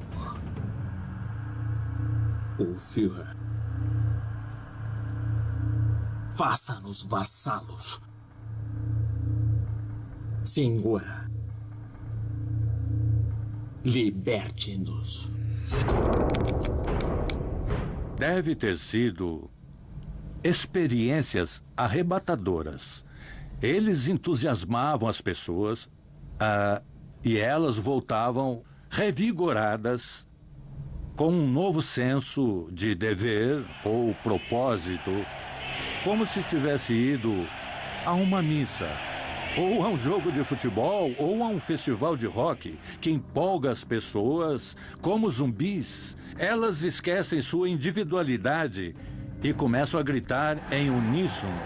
O Führer. Faça-nos vassalos. Senhora. Liberte-nos. Deve ter sido experiências arrebatadoras. Eles entusiasmavam as pessoas e elas voltavam revigoradas com um novo senso de dever ou propósito, como se tivesse ido a uma missa, ou a um jogo de futebol, ou a um festival de rock que empolga as pessoas como zumbis. Elas esquecem sua individualidade e começam a gritar em uníssono.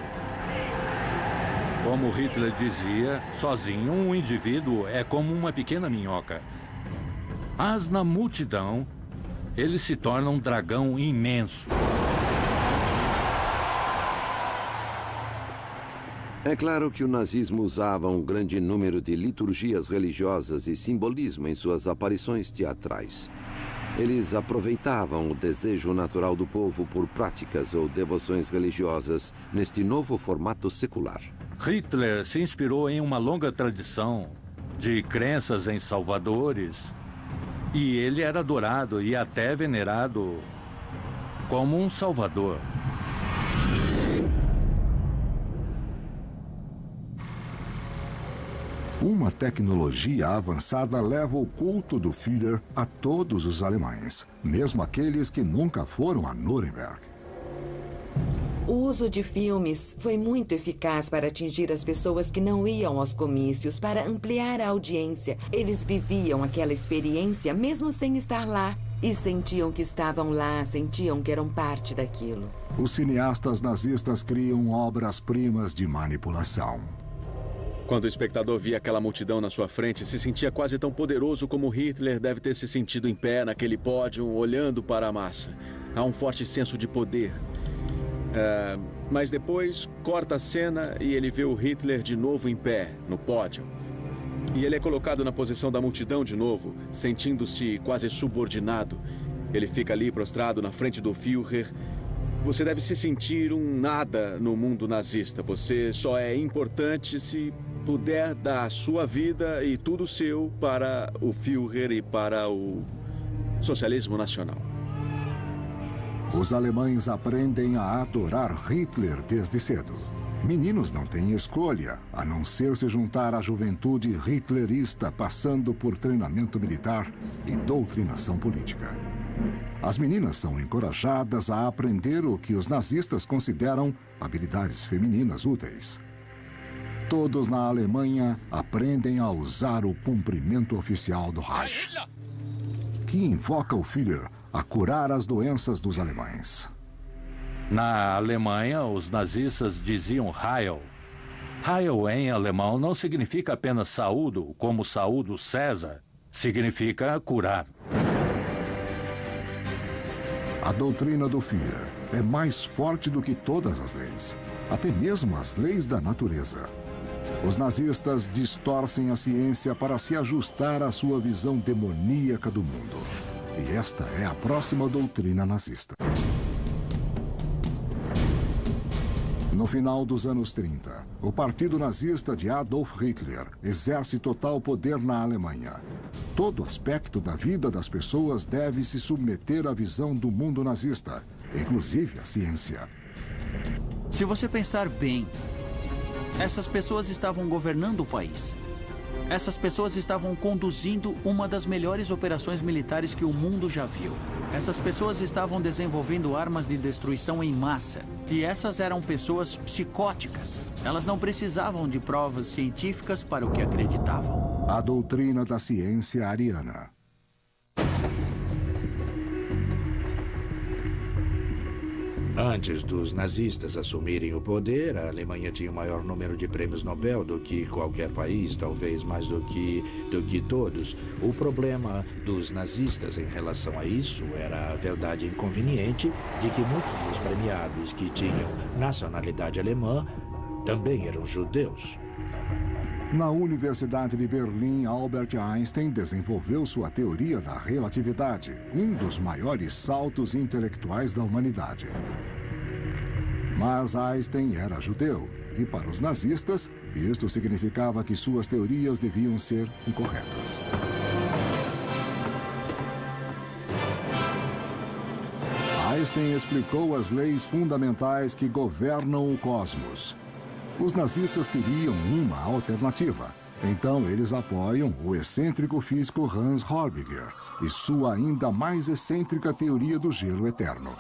Como Hitler dizia, sozinho um indivíduo é como uma pequena minhoca. Mas na multidão, ele se torna um dragão imenso. É claro que o nazismo usava um grande número de liturgias religiosas e simbolismo em suas aparições teatrais. Eles aproveitavam o desejo natural do povo por práticas ou devoções religiosas neste novo formato secular. Hitler se inspirou em uma longa tradição de crenças em salvadores e ele era adorado e até venerado como um salvador. Uma tecnologia avançada leva o culto do Führer a todos os alemães, mesmo aqueles que nunca foram a Nuremberg. O uso de filmes foi muito eficaz para atingir as pessoas que não iam aos comícios, para ampliar a audiência. Eles viviam aquela experiência mesmo sem estar lá. E sentiam que estavam lá, sentiam que eram parte daquilo. Os cineastas nazistas criam obras-primas de manipulação. Quando o espectador via aquela multidão na sua frente, se sentia quase tão poderoso como Hitler deve ter se sentido em pé naquele pódio, olhando para a massa. Há um forte senso de poder. Mas depois, corta a cena e ele vê o Hitler de novo em pé, no pódio. E ele é colocado na posição da multidão de novo, sentindo-se quase subordinado. Ele fica ali prostrado na frente do Führer. Você deve se sentir um nada no mundo nazista. Você só é importante se puder dar a sua vida e tudo seu para o Führer e para o socialismo nacional. Os alemães aprendem a adorar Hitler desde cedo. Meninos não têm escolha, a não ser se juntar à juventude hitlerista, passando por treinamento militar e doutrinação política. As meninas são encorajadas a aprender o que os nazistas consideram habilidades femininas úteis. Todos na Alemanha aprendem a usar o cumprimento oficial do Reich, que invoca o Führer a curar as doenças dos alemães. Na Alemanha, os nazistas diziam Heil. Heil em alemão não significa apenas saúdo, como saúdo César. Significa curar. A doutrina do Führer é mais forte do que todas as leis, até mesmo as leis da natureza. Os nazistas distorcem a ciência para se ajustar à sua visão demoníaca do mundo. E esta é a próxima doutrina nazista. No final dos anos 30, o Partido Nazista de Adolf Hitler exerce total poder na Alemanha. Todo aspecto da vida das pessoas deve se submeter à visão do mundo nazista, inclusive a ciência. Se você pensar bem, essas pessoas estavam governando o país. Essas pessoas estavam conduzindo uma das melhores operações militares que o mundo já viu. Essas pessoas estavam desenvolvendo armas de destruição em massa. E essas eram pessoas psicóticas. Elas não precisavam de provas científicas para o que acreditavam. A doutrina da ciência ariana. Antes dos nazistas assumirem o poder, a Alemanha tinha o maior número de prêmios Nobel do que qualquer país, talvez mais do que todos. O problema dos nazistas em relação a isso era a verdade inconveniente de que muitos dos premiados que tinham nacionalidade alemã também eram judeus. Na Universidade de Berlim, Albert Einstein desenvolveu sua teoria da relatividade, um dos maiores saltos intelectuais da humanidade. Mas Einstein era judeu, e para os nazistas, isto significava que suas teorias deviam ser incorretas. Einstein explicou as leis fundamentais que governam o cosmos. Os nazistas queriam uma alternativa. Então, eles apoiam o excêntrico físico Hans Horbiger e sua ainda mais excêntrica teoria do gelo eterno.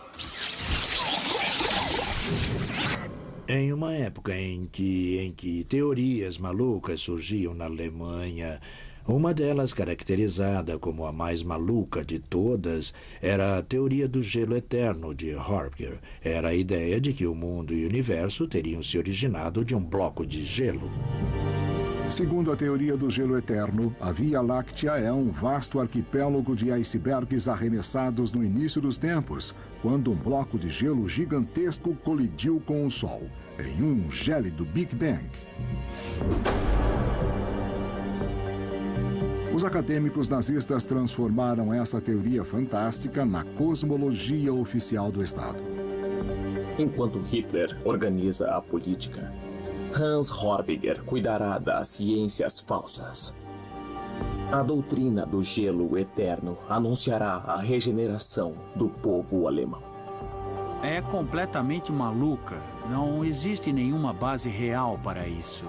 Em uma época em que teorias malucas surgiam na Alemanha, uma delas, caracterizada como a mais maluca de todas, era a teoria do gelo eterno de Horbiger. Era a ideia de que o mundo e o universo teriam se originado de um bloco de gelo. Segundo a teoria do gelo eterno, a Via Láctea é um vasto arquipélago de icebergs arremessados no início dos tempos, quando um bloco de gelo gigantesco colidiu com o Sol, em um gélido Big Bang. Os acadêmicos nazistas transformaram essa teoria fantástica na cosmologia oficial do Estado. Enquanto Hitler organiza a política, Hans Horbiger cuidará das ciências falsas. A doutrina do gelo eterno anunciará a regeneração do povo alemão. É completamente maluca. Não existe nenhuma base real para isso.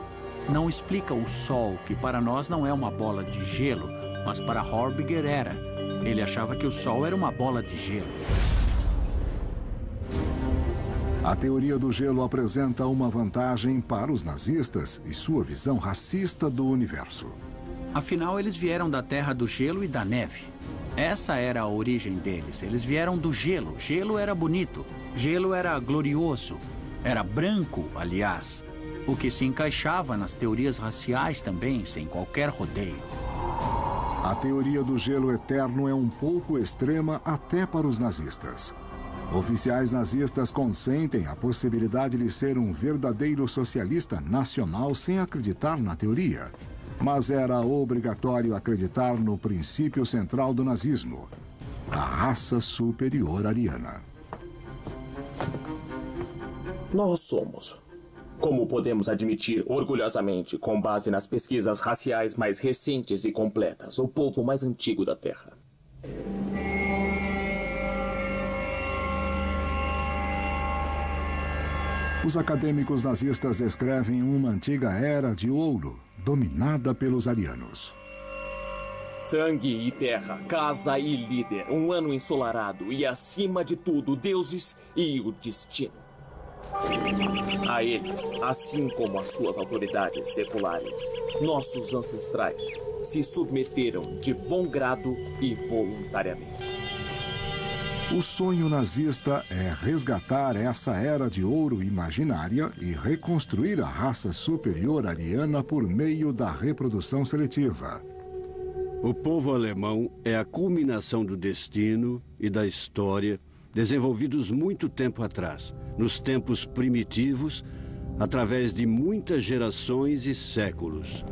Não explica o Sol, que para nós não é uma bola de gelo, mas para Horbiger era. Ele achava que o Sol era uma bola de gelo. A teoria do gelo apresenta uma vantagem para os nazistas e sua visão racista do universo. Afinal, eles vieram da terra do gelo e da neve. Essa era a origem deles. Eles vieram do gelo. Gelo era bonito. Gelo era glorioso. Era branco, aliás. O que se encaixava nas teorias raciais também, sem qualquer rodeio. A teoria do gelo eterno é um pouco extrema até para os nazistas. Oficiais nazistas consentem a possibilidade de ser um verdadeiro socialista nacional sem acreditar na teoria. Mas era obrigatório acreditar no princípio central do nazismo, a raça superior ariana. Nós somos, como podemos admitir orgulhosamente, com base nas pesquisas raciais mais recentes e completas, o povo mais antigo da Terra. Os acadêmicos nazistas descrevem uma antiga era de ouro, dominada pelos arianos. Sangue e terra, casa e líder, um ano ensolarado e, acima de tudo, deuses e o destino. A eles, assim como às suas autoridades seculares, nossos ancestrais se submeteram de bom grado e voluntariamente. O sonho nazista é resgatar essa era de ouro imaginária e reconstruir a raça superior ariana por meio da reprodução seletiva. O povo alemão é a culminação do destino e da história desenvolvidos muito tempo atrás. Nos tempos primitivos, através de muitas gerações e séculos.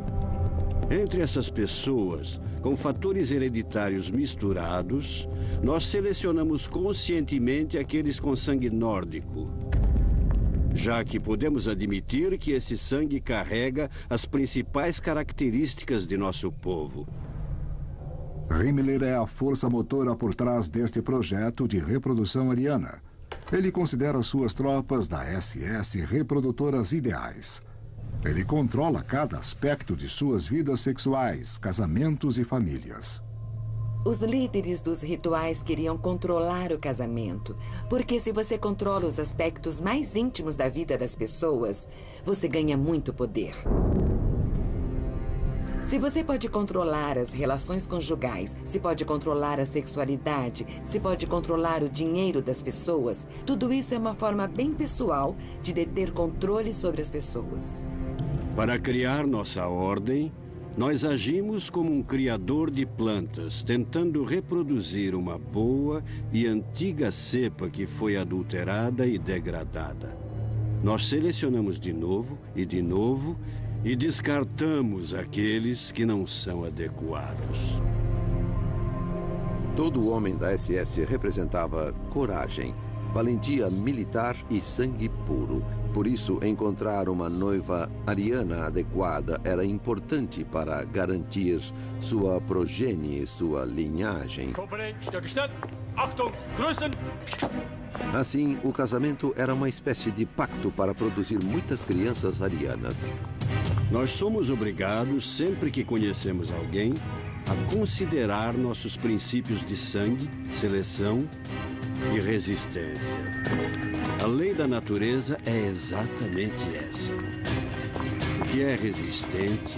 Entre essas pessoas, com fatores hereditários misturados, nós selecionamos conscientemente aqueles com sangue nórdico, já que podemos admitir que esse sangue carrega as principais características de nosso povo. Himmler é a força motora por trás deste projeto de reprodução ariana. Ele considera suas tropas da SS reprodutoras ideais. Ele controla cada aspecto de suas vidas sexuais, casamentos e famílias. Os líderes dos rituais queriam controlar o casamento, porque se você controla os aspectos mais íntimos da vida das pessoas, você ganha muito poder. Se você pode controlar as relações conjugais, se pode controlar a sexualidade, se pode controlar o dinheiro das pessoas, tudo isso é uma forma bem pessoal de deter controle sobre as pessoas. Para criar nossa ordem, nós agimos como um criador de plantas, tentando reproduzir uma boa e antiga cepa que foi adulterada e degradada. Nós selecionamos de novo e descartamos aqueles que não são adequados. Todo homem da SS representava coragem, valentia militar e sangue puro. Por isso, encontrar uma noiva ariana adequada era importante para garantir sua progenie e sua linhagem. Assim, o casamento era uma espécie de pacto para produzir muitas crianças arianas. Nós somos obrigados, sempre que conhecemos alguém, a considerar nossos princípios de sangue, seleção e resistência. A lei da natureza é exatamente essa. O que é resistente,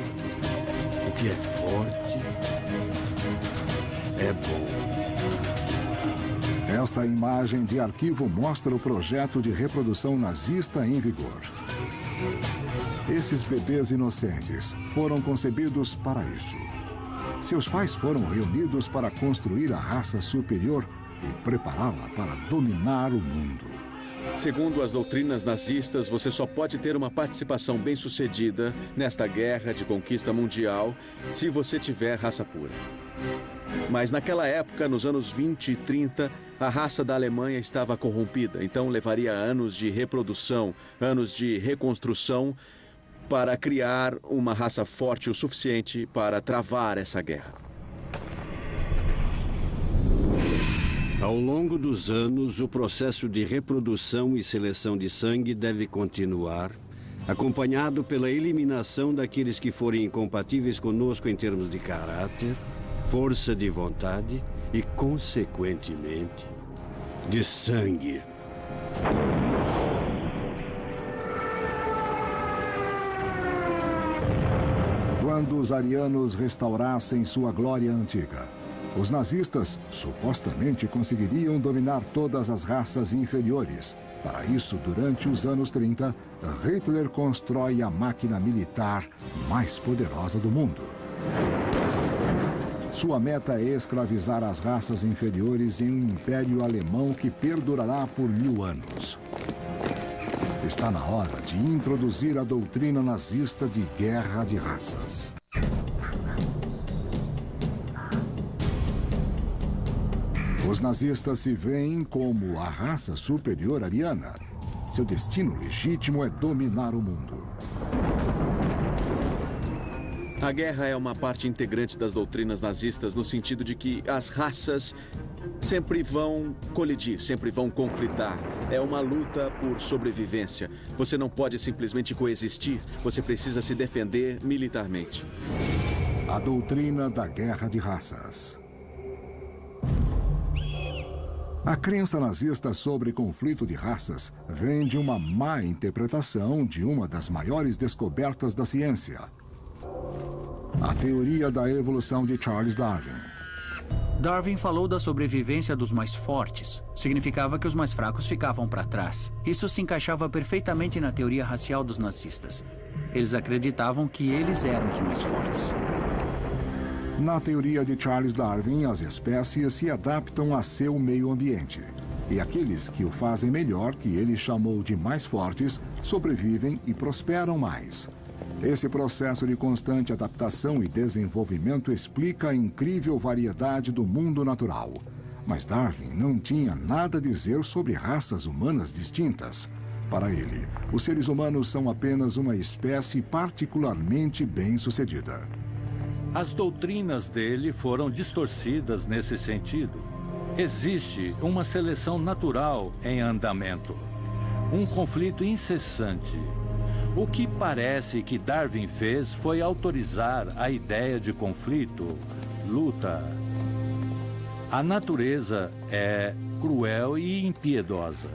o que é forte, é bom. Esta imagem de arquivo mostra o projeto de reprodução nazista em vigor. Esses bebês inocentes foram concebidos para isso. Seus pais foram reunidos para construir a raça superior e prepará-la para dominar o mundo. Segundo as doutrinas nazistas, você só pode ter uma participação bem-sucedida nesta guerra de conquista mundial se você tiver raça pura. Mas naquela época, nos anos 20 e 30, a raça da Alemanha estava corrompida, então levaria anos de reprodução, anos de reconstrução para criar uma raça forte o suficiente para travar essa guerra. Ao longo dos anos, o processo de reprodução e seleção de sangue deve continuar, acompanhado pela eliminação daqueles que forem incompatíveis conosco em termos de caráter, força de vontade e, consequentemente, de sangue. Quando os arianos restaurassem sua glória antiga, os nazistas supostamente conseguiriam dominar todas as raças inferiores. Para isso, durante os anos 30, Hitler constrói a máquina militar mais poderosa do mundo. Sua meta é escravizar as raças inferiores em um império alemão que perdurará por 1000 anos. Está na hora de introduzir a doutrina nazista de guerra de raças. Os nazistas se veem como a raça superior ariana. Seu destino legítimo é dominar o mundo. A guerra é uma parte integrante das doutrinas nazistas no sentido de que as raças sempre vão colidir, sempre vão conflitar. É uma luta por sobrevivência. Você não pode simplesmente coexistir, você precisa se defender militarmente. A doutrina da guerra de raças. A crença nazista sobre conflito de raças vem de uma má interpretação de uma das maiores descobertas da ciência: a teoria da evolução de Charles Darwin. Darwin falou da sobrevivência dos mais fortes. Significava que os mais fracos ficavam para trás. Isso se encaixava perfeitamente na teoria racial dos nazistas. Eles acreditavam que eles eram os mais fortes. Na teoria de Charles Darwin, as espécies se adaptam a seu meio ambiente. E aqueles que o fazem melhor, que ele chamou de mais fortes, sobrevivem e prosperam mais. Esse processo de constante adaptação e desenvolvimento explica a incrível variedade do mundo natural. Mas Darwin não tinha nada a dizer sobre raças humanas distintas. Para ele, os seres humanos são apenas uma espécie particularmente bem-sucedida. As doutrinas dele foram distorcidas nesse sentido. Existe uma seleção natural em andamento, um conflito incessante. O que parece que Darwin fez foi autorizar a ideia de conflito, luta. A natureza é cruel e impiedosa.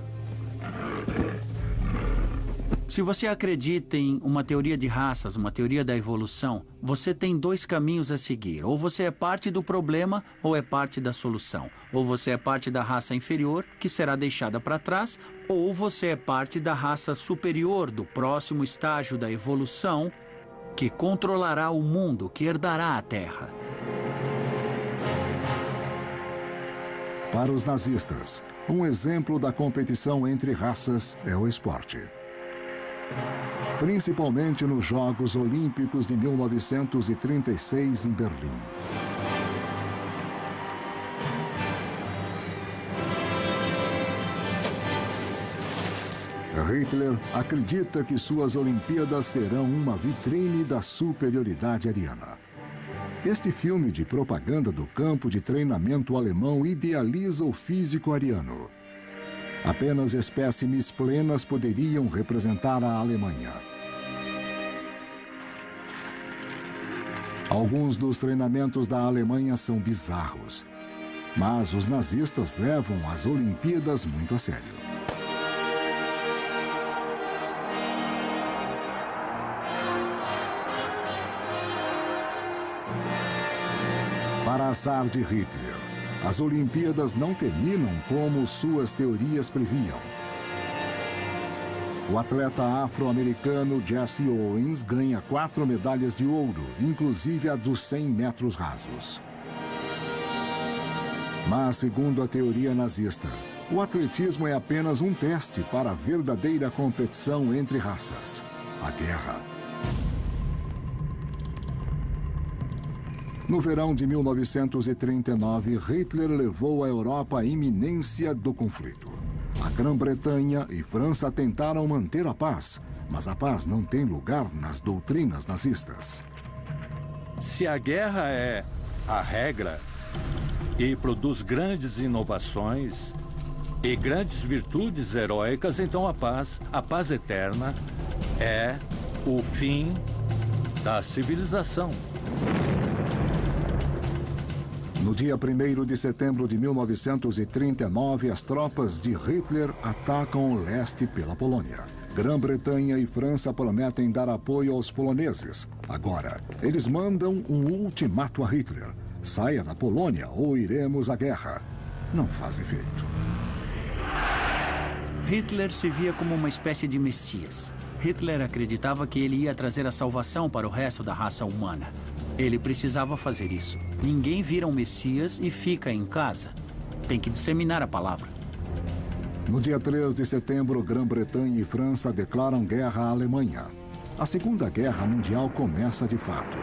Se você acredita em uma teoria de raças, uma teoria da evolução, você tem dois caminhos a seguir. Ou você é parte do problema, ou é parte da solução. Ou você é parte da raça inferior, que será deixada para trás, ou você é parte da raça superior, do próximo estágio da evolução, que controlará o mundo, que herdará a Terra. Para os nazistas, um exemplo da competição entre raças é o esporte. Principalmente nos Jogos Olímpicos de 1936 em Berlim. Hitler acredita que suas Olimpíadas serão uma vitrine da superioridade ariana. Este filme de propaganda do campo de treinamento alemão idealiza o físico ariano. Apenas espécimes plenas poderiam representar a Alemanha. Alguns dos treinamentos da Alemanha são bizarros, mas os nazistas levam as Olimpíadas muito a sério. Para azar de Hitler, as Olimpíadas não terminam como suas teorias previam. O atleta afro-americano Jesse Owens ganha 4 medalhas de ouro, inclusive a dos 100 metros rasos. Mas, segundo a teoria nazista, o atletismo é apenas um teste para a verdadeira competição entre raças, a guerra. No verão de 1939, Hitler levou a Europa à iminência do conflito. A Grã-Bretanha e França tentaram manter a paz, mas a paz não tem lugar nas doutrinas nazistas. Se a guerra é a regra e produz grandes inovações e grandes virtudes heróicas, então a paz eterna, é o fim da civilização. No dia 1º de setembro de 1939, as tropas de Hitler atacam o leste pela Polônia. Grã-Bretanha e França prometem dar apoio aos poloneses. Agora, eles mandam um ultimato a Hitler. Saia da Polônia ou iremos à guerra. Não faz efeito. Hitler se via como uma espécie de messias. Hitler acreditava que ele ia trazer a salvação para o resto da raça humana. Ele precisava fazer isso. Ninguém vira um messias e fica em casa. Tem que disseminar a palavra. No dia 3 de setembro, Grã-Bretanha e França declaram guerra à Alemanha. A Segunda Guerra Mundial começa de fato.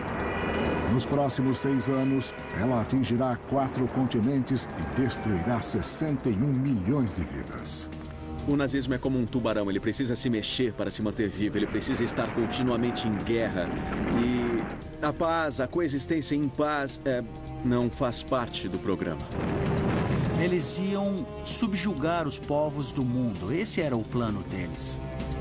Nos próximos 6 anos, ela atingirá 4 continentes e destruirá 61 milhões de vidas. O nazismo é como um tubarão, ele precisa se mexer para se manter vivo, ele precisa estar continuamente em guerra. E a paz, a coexistência em paz, não faz parte do programa. Eles iam subjugar os povos do mundo, esse era o plano deles.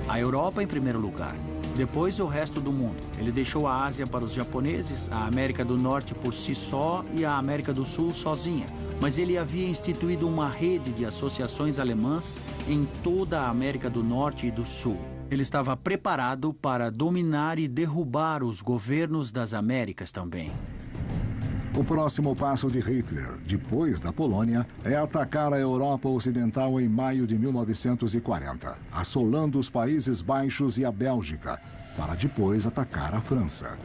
A Europa em primeiro lugar, depois o resto do mundo. Ele deixou a Ásia para os japoneses, a América do Norte por si só e a América do Sul sozinha. Mas ele havia instituído uma rede de associações alemãs em toda a América do Norte e do Sul. Ele estava preparado para dominar e derrubar os governos das Américas também. O próximo passo de Hitler, depois da Polônia, é atacar a Europa Ocidental em maio de 1940, assolando os Países Baixos e a Bélgica, para depois atacar a França.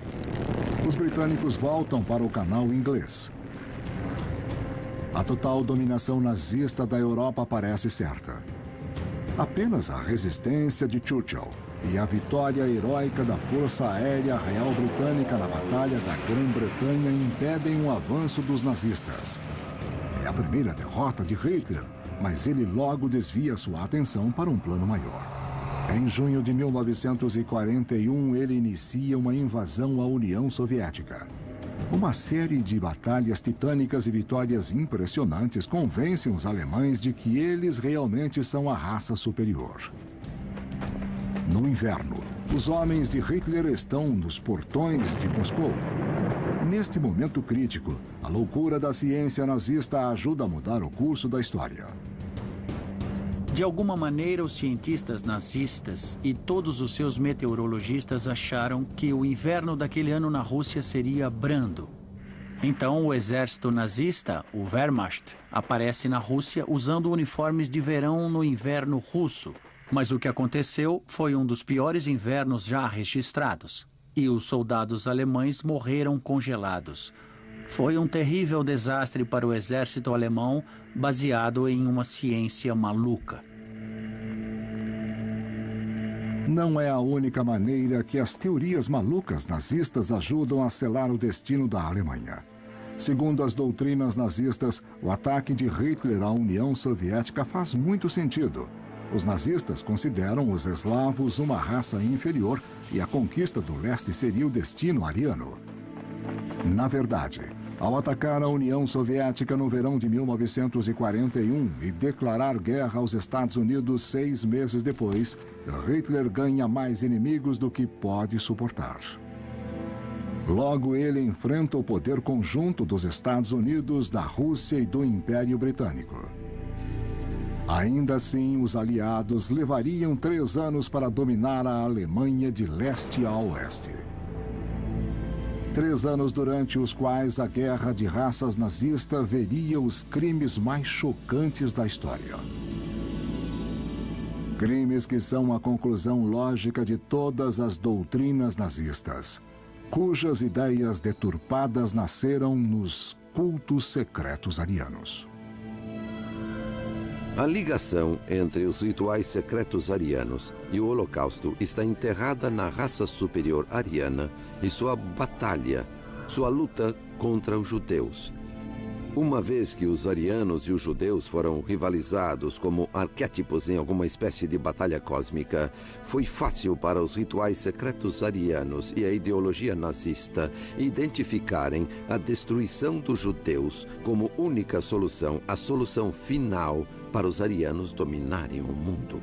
Os britânicos voltam para o canal inglês. A total dominação nazista da Europa parece certa. Apenas a resistência de Churchill e a vitória heróica da Força Aérea Real Britânica na Batalha da Grã-Bretanha impedem o avanço dos nazistas. É a primeira derrota de Hitler, mas ele logo desvia sua atenção para um plano maior. Em junho de 1941, ele inicia uma invasão à União Soviética. Uma série de batalhas titânicas e vitórias impressionantes convencem os alemães de que eles realmente são a raça superior. No inverno, os homens de Hitler estão nos portões de Moscou. Neste momento crítico, a loucura da ciência nazista ajuda a mudar o curso da história. De alguma maneira, os cientistas nazistas e todos os seus meteorologistas acharam que o inverno daquele ano na Rússia seria brando. Então, o exército nazista, o Wehrmacht, aparece na Rússia usando uniformes de verão no inverno russo. Mas o que aconteceu foi um dos piores invernos já registrados. E os soldados alemães morreram congelados. Foi um terrível desastre para o exército alemão, baseado em uma ciência maluca. Não é a única maneira que as teorias malucas nazistas ajudam a selar o destino da Alemanha. Segundo as doutrinas nazistas, o ataque de Hitler à União Soviética faz muito sentido. Os nazistas consideram os eslavos uma raça inferior e a conquista do leste seria o destino ariano. Na verdade, ao atacar a União Soviética no verão de 1941 e declarar guerra aos Estados Unidos 6 meses depois, Hitler ganha mais inimigos do que pode suportar. Logo, ele enfrenta o poder conjunto dos Estados Unidos, da Rússia e do Império Britânico. Ainda assim, os aliados levariam 3 anos para dominar a Alemanha de leste a oeste. 3 anos durante os quais a guerra de raças nazista veria os crimes mais chocantes da história. Crimes que são a conclusão lógica de todas as doutrinas nazistas, cujas ideias deturpadas nasceram nos cultos secretos arianos. A ligação entre os rituais secretos arianos e o Holocausto está enterrada na raça superior ariana e sua batalha, sua luta contra os judeus. Uma vez que os arianos e os judeus foram rivalizados como arquétipos em alguma espécie de batalha cósmica, foi fácil para os rituais secretos arianos e a ideologia nazista identificarem a destruição dos judeus como única solução, a solução final para os arianos dominarem o mundo.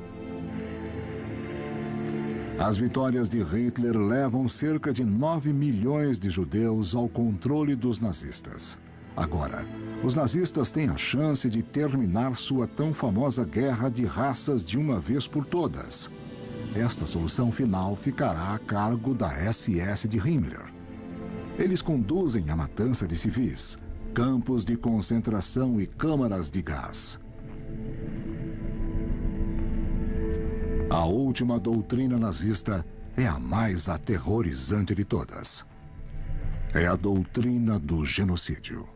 As vitórias de Hitler levam cerca de 9 milhões de judeus ao controle dos nazistas. Agora, os nazistas têm a chance de terminar sua tão famosa guerra de raças de uma vez por todas. Esta solução final ficará a cargo da SS de Himmler. Eles conduzem a matança de civis, campos de concentração e câmaras de gás. A última doutrina nazista é a mais aterrorizante de todas. É a doutrina do genocídio.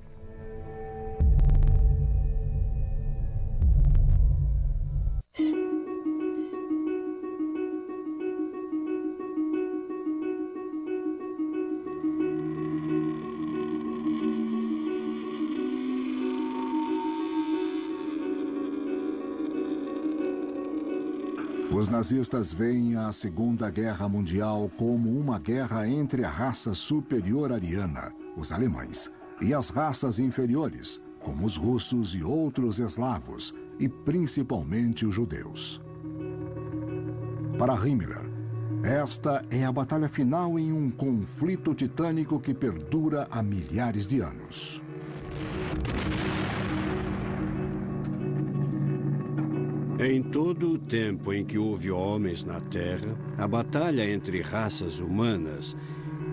Os nazistas veem a Segunda Guerra Mundial como uma guerra entre a raça superior ariana, os alemães, e as raças inferiores, como os russos e outros eslavos, e principalmente os judeus. Para Himmler, esta é a batalha final em um conflito titânico que perdura há milhares de anos. Em todo o tempo em que houve homens na Terra, a batalha entre raças humanas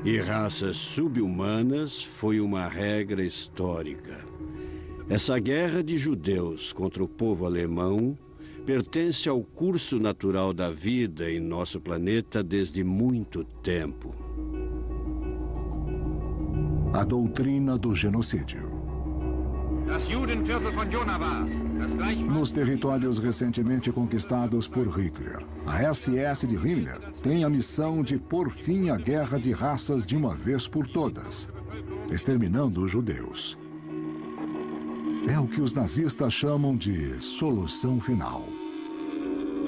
e raças subhumanas foi uma regra histórica. Essa guerra de judeus contra o povo alemão pertence ao curso natural da vida em nosso planeta desde muito tempo. A doutrina do genocídio. Nos territórios recentemente conquistados por Hitler, a SS de Himmler tem a missão de pôr fim à guerra de raças de uma vez por todas, exterminando os judeus. É o que os nazistas chamam de solução final.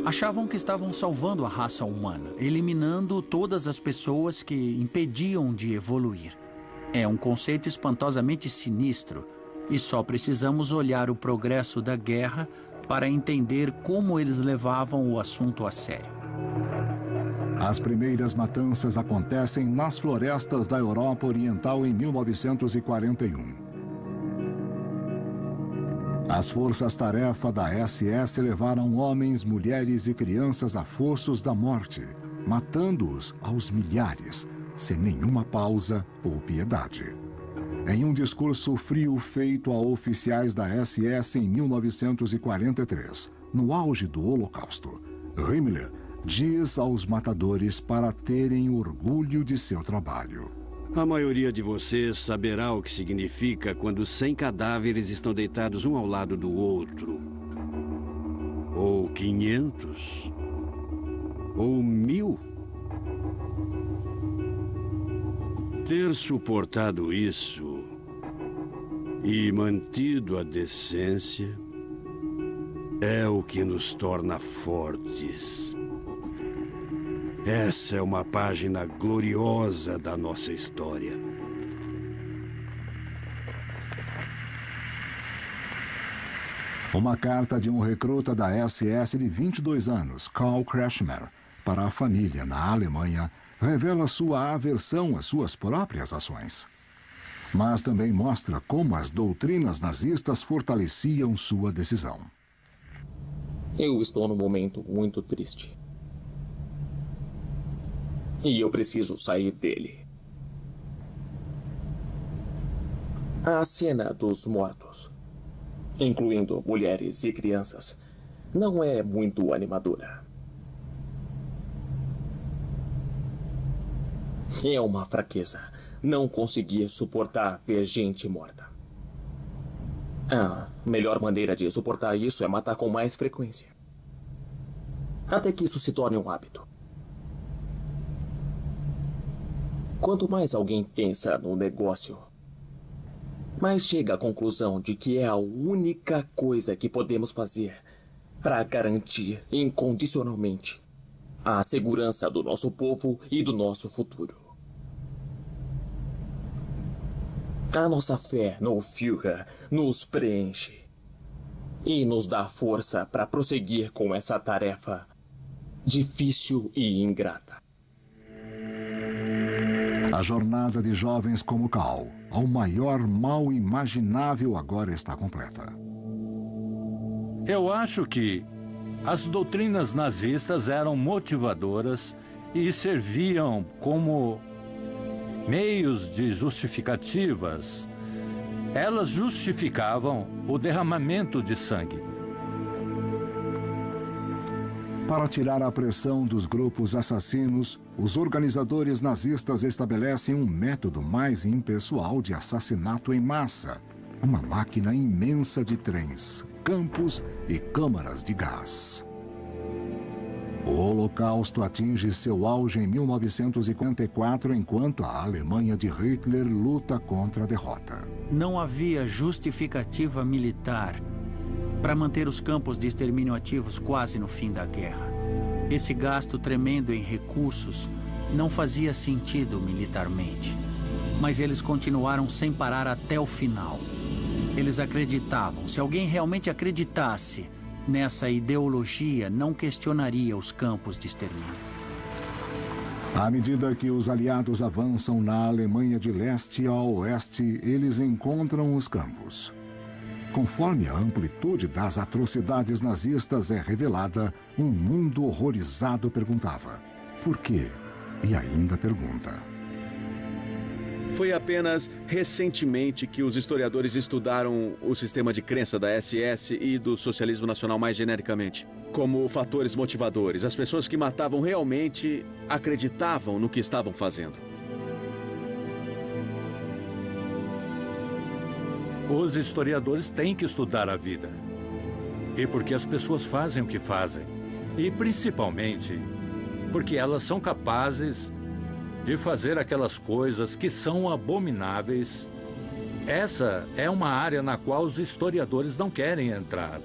Achavam que estavam salvando a raça humana, eliminando todas as pessoas que impediam de evoluir. É um conceito espantosamente sinistro, e só precisamos olhar o progresso da guerra para entender como eles levavam o assunto a sério. As primeiras matanças acontecem nas florestas da Europa Oriental em 1941. As forças-tarefa da SS levaram homens, mulheres e crianças a fossos da morte, matando-os aos milhares, sem nenhuma pausa ou piedade. Em um discurso frio feito a oficiais da SS em 1943, no auge do Holocausto, Himmler diz aos matadores para terem orgulho de seu trabalho. A maioria de vocês saberá o que significa quando 100 cadáveres estão deitados um ao lado do outro. Ou 500. Ou 1000. Ter suportado isso e mantido a decência é o que nos torna fortes. Essa é uma página gloriosa da nossa história. Uma carta de um recruta da SS de 22 anos, Karl Kretschmer, para a família na Alemanha, revela sua aversão às suas próprias ações. Mas também mostra como as doutrinas nazistas fortaleciam sua decisão. Eu estou num momento muito triste. E eu preciso sair dele. A cena dos mortos, incluindo mulheres e crianças, não é muito animadora. É uma fraqueza não conseguir suportar ver gente morta. A melhor maneira de suportar isso é matar com mais frequência. Até que isso se torne um hábito. Quanto mais alguém pensa no negócio, mais chega à conclusão de que é a única coisa que podemos fazer para garantir incondicionalmente a segurança do nosso povo e do nosso futuro. A nossa fé no Führer nos preenche e nos dá força para prosseguir com essa tarefa difícil e ingrata. A jornada de jovens como Karl ao maior mal imaginável agora está completa. Eu acho que as doutrinas nazistas eram motivadoras e serviam como meios de justificativas. Elas justificavam o derramamento de sangue. Para tirar a pressão dos grupos assassinos, os organizadores nazistas estabelecem um método mais impessoal de assassinato em massa. Uma máquina imensa de trens, campos e câmaras de gás. O Holocausto atinge seu auge em 1944, enquanto a Alemanha de Hitler luta contra a derrota. Não havia justificativa militar para manter os campos de extermínio ativos quase no fim da guerra. Esse gasto tremendo em recursos não fazia sentido militarmente, mas eles continuaram sem parar até o final. Eles acreditavam, se alguém realmente acreditasse nessa ideologia, não questionaria os campos de extermínio. À medida que os aliados avançam na Alemanha de leste a oeste, eles encontram os campos. Conforme a amplitude das atrocidades nazistas é revelada, um mundo horrorizado perguntava: por quê? E ainda pergunta. Foi apenas recentemente que os historiadores estudaram o sistema de crença da SS e do socialismo nacional mais genericamente, como fatores motivadores. As pessoas que matavam realmente acreditavam no que estavam fazendo. Os historiadores têm que estudar a vida. E porque as pessoas fazem o que fazem. E principalmente porque elas são capazes de fazer aquelas coisas que são abomináveis. Essa é uma área na qual os historiadores não querem entrar.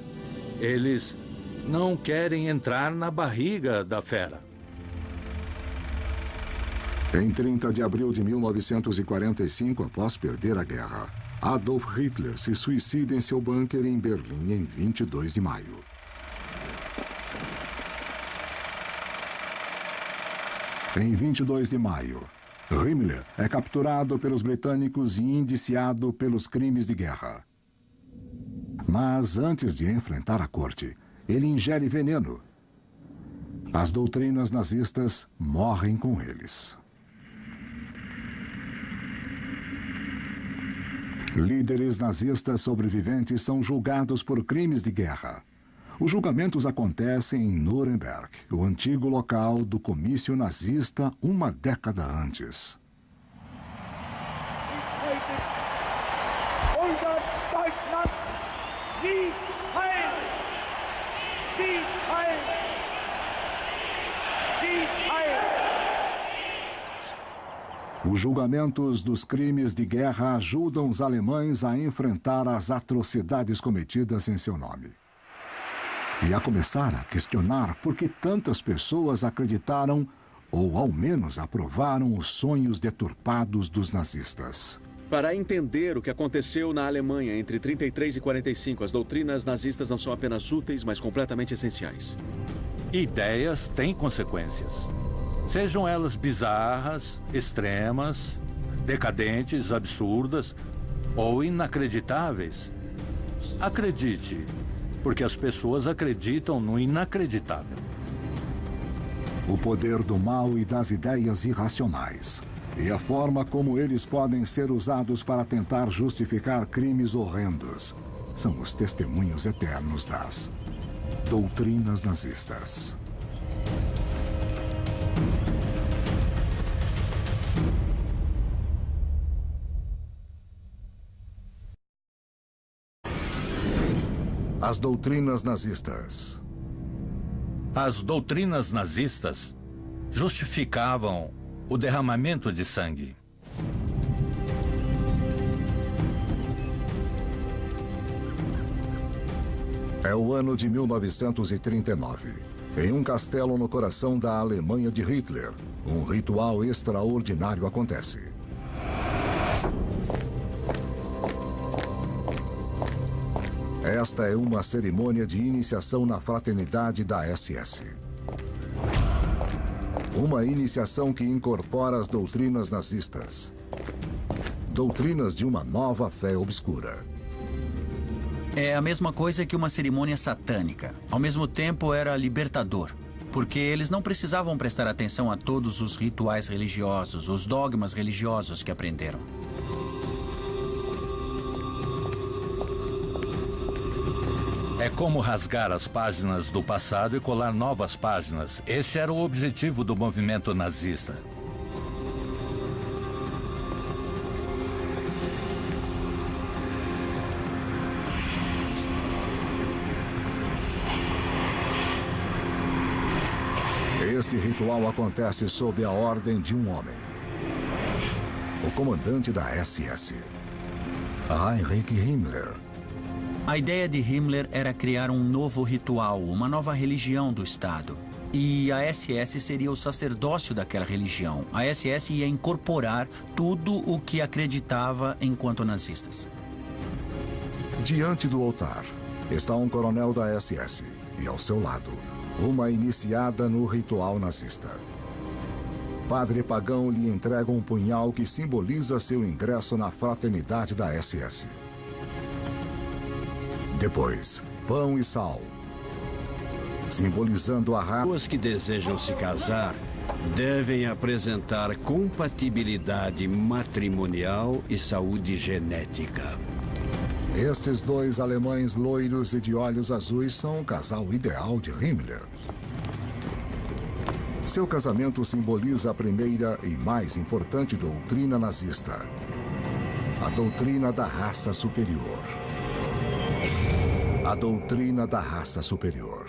Eles não querem entrar na barriga da fera. Em 30 de abril de 1945, após perder a guerra, Adolf Hitler se suicida em seu bunker em Berlim em 22 de maio. Em 22 de maio, Himmler é capturado pelos britânicos e indiciado pelos crimes de guerra. Mas antes de enfrentar a corte, ele ingere veneno. As doutrinas nazistas morrem com eles. Líderes nazistas sobreviventes são julgados por crimes de guerra. Os julgamentos acontecem em Nuremberg, o antigo local do comício nazista uma década antes. Os julgamentos dos crimes de guerra ajudam os alemães a enfrentar as atrocidades cometidas em seu nome. E a começar a questionar por que tantas pessoas acreditaram, ou ao menos aprovaram, os sonhos deturpados dos nazistas. Para entender o que aconteceu na Alemanha entre 33 e 45, as doutrinas nazistas não são apenas úteis, mas completamente essenciais. Ideias têm consequências. Sejam elas bizarras, extremas, decadentes, absurdas ou inacreditáveis. Acredite, porque as pessoas acreditam no inacreditável. O poder do mal e das ideias irracionais e a forma como eles podem ser usados para tentar justificar crimes horrendos são os testemunhos eternos das doutrinas nazistas. As doutrinas nazistas. As doutrinas nazistas justificavam o derramamento de sangue. É o ano de 1939. Em um castelo no coração da Alemanha de Hitler, um ritual extraordinário acontece. Esta é uma cerimônia de iniciação na fraternidade da SS. Uma iniciação que incorpora as doutrinas nazistas. Doutrinas de uma nova fé obscura. É a mesma coisa que uma cerimônia satânica. Ao mesmo tempo, era libertador. Porque eles não precisavam prestar atenção a todos os rituais religiosos, os dogmas religiosos que aprenderam. É como rasgar as páginas do passado e colar novas páginas. Este era o objetivo do movimento nazista. Este ritual acontece sob a ordem de um homem. O comandante da SS, Heinrich Himmler. A ideia de Himmler era criar um novo ritual, uma nova religião do Estado. E a SS seria o sacerdócio daquela religião. A SS ia incorporar tudo o que acreditava enquanto nazistas. Diante do altar está um coronel da SS e, ao seu lado, uma iniciada no ritual nazista. Padre Pagão lhe entrega um punhal que simboliza seu ingresso na fraternidade da SS. Depois, pão e sal, simbolizando a raça. Os que desejam se casar devem apresentar compatibilidade matrimonial e saúde genética. Estes dois alemães loiros e de olhos azuis são o casal ideal de Himmler. Seu casamento simboliza a primeira e mais importante doutrina nazista: A doutrina da raça superior. A doutrina da raça superior.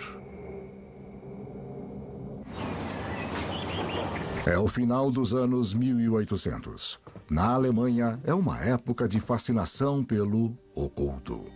É o final dos anos 1800. Na Alemanha, é uma época de fascinação pelo oculto.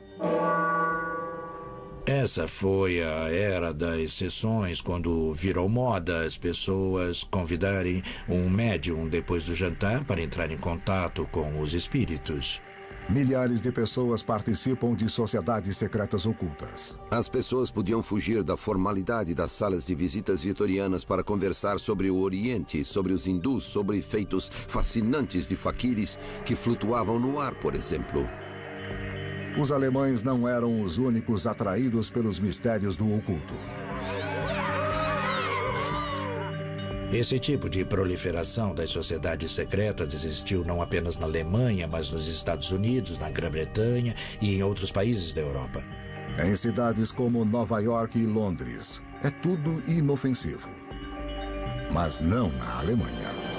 Essa foi a era das sessões, quando virou moda as pessoas convidarem um médium depois do jantar para entrar em contato com os espíritos. Milhares de pessoas participam de sociedades secretas ocultas. As pessoas podiam fugir da formalidade das salas de visitas vitorianas para conversar sobre o Oriente, sobre os hindus, sobre feitos fascinantes de faquires que flutuavam no ar, por exemplo. Os alemães não eram os únicos atraídos pelos mistérios do oculto. Esse tipo de proliferação das sociedades secretas existiu não apenas na Alemanha, mas nos Estados Unidos, na Grã-Bretanha e em outros países da Europa. Em cidades como Nova York e Londres, é tudo inofensivo. Mas não na Alemanha.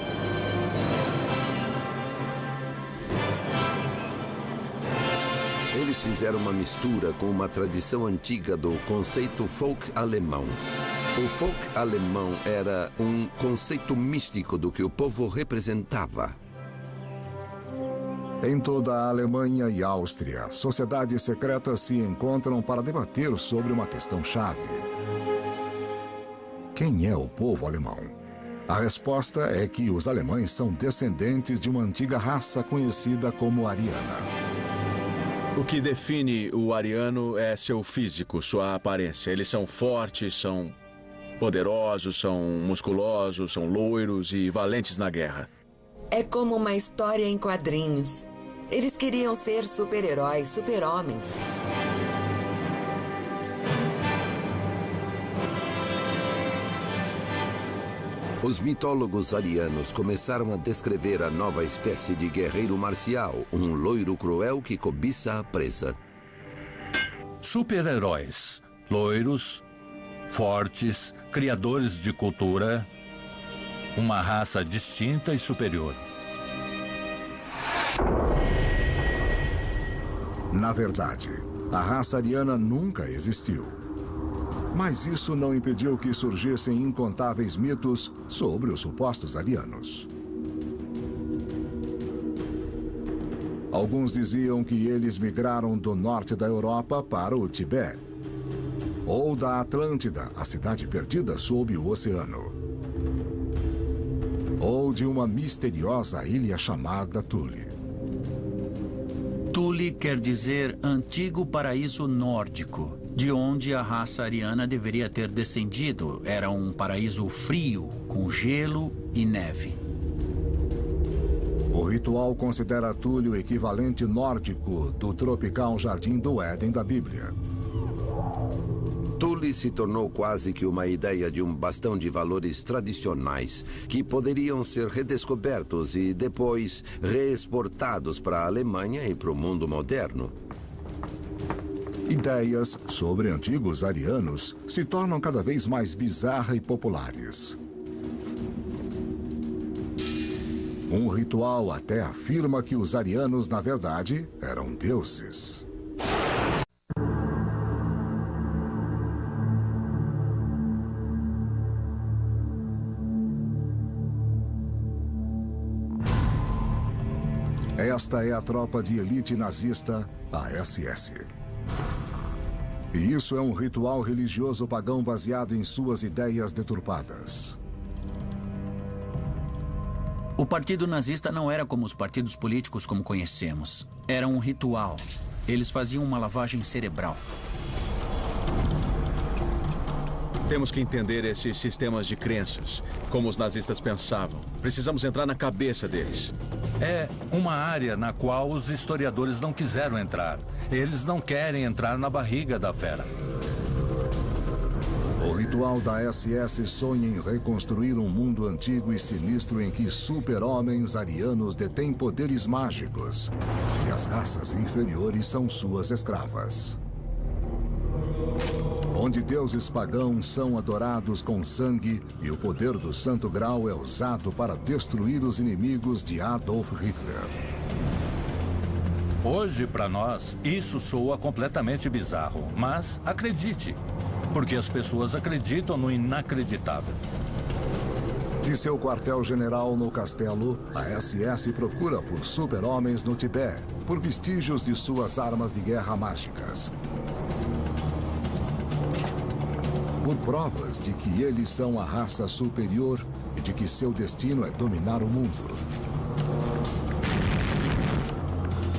Eles fizeram uma mistura com uma tradição antiga do conceito folk alemão. O folk alemão era um conceito místico do que o povo representava. Em toda a Alemanha e Áustria, sociedades secretas se encontram para debater sobre uma questão-chave. Quem é o povo alemão? A resposta é que os alemães são descendentes de uma antiga raça conhecida como ariana. O que define o ariano é seu físico, sua aparência. Eles são fortes, são poderosos, são musculosos, são loiros e valentes na guerra. É como uma história em quadrinhos. Eles queriam ser super-heróis, super-homens. Os mitólogos arianos começaram a descrever a nova espécie de guerreiro marcial, um loiro cruel que cobiça a presa. Super-heróis, loiros, fortes, criadores de cultura, uma raça distinta e superior. Na verdade, a raça ariana nunca existiu. Mas isso não impediu que surgissem incontáveis mitos sobre os supostos arianos. Alguns diziam que eles migraram do norte da Europa para o Tibete, ou da Atlântida, a cidade perdida sob o oceano, ou de uma misteriosa ilha chamada Thule. Thule quer dizer antigo paraíso nórdico, de onde a raça ariana deveria ter descendido. Era um paraíso frio, com gelo e neve. O ritual considera Thule o equivalente nórdico do tropical Jardim do Éden da Bíblia. Thule se tornou quase que uma ideia de um bastão de valores tradicionais que poderiam ser redescobertos e depois reexportados para a Alemanha e para o mundo moderno. Ideias sobre antigos arianos se tornam cada vez mais bizarras e populares. Um ritual até afirma que os arianos, na verdade, eram deuses. Esta é a tropa de elite nazista, a SS. E isso é um ritual religioso pagão baseado em suas ideias deturpadas. O partido nazista não era como os partidos políticos como conhecemos. Era um ritual. Eles faziam uma lavagem cerebral. Temos que entender esses sistemas de crenças, como os nazistas pensavam. Precisamos entrar na cabeça deles. É uma área na qual os historiadores não quiseram entrar. Eles não querem entrar na barriga da fera. O ritual da SS sonha em reconstruir um mundo antigo e sinistro em que super-homens arianos detêm poderes mágicos e as raças inferiores são suas escravas. Onde deuses pagãos são adorados com sangue e o poder do Santo Grau é usado para destruir os inimigos de Adolf Hitler. Hoje, para nós, isso soa completamente bizarro. Mas acredite, porque as pessoas acreditam no inacreditável. De seu quartel-general no castelo, a SS procura por super-homens no Tibete, por vestígios de suas armas de guerra mágicas. Por provas de que eles são a raça superior e de que seu destino é dominar o mundo.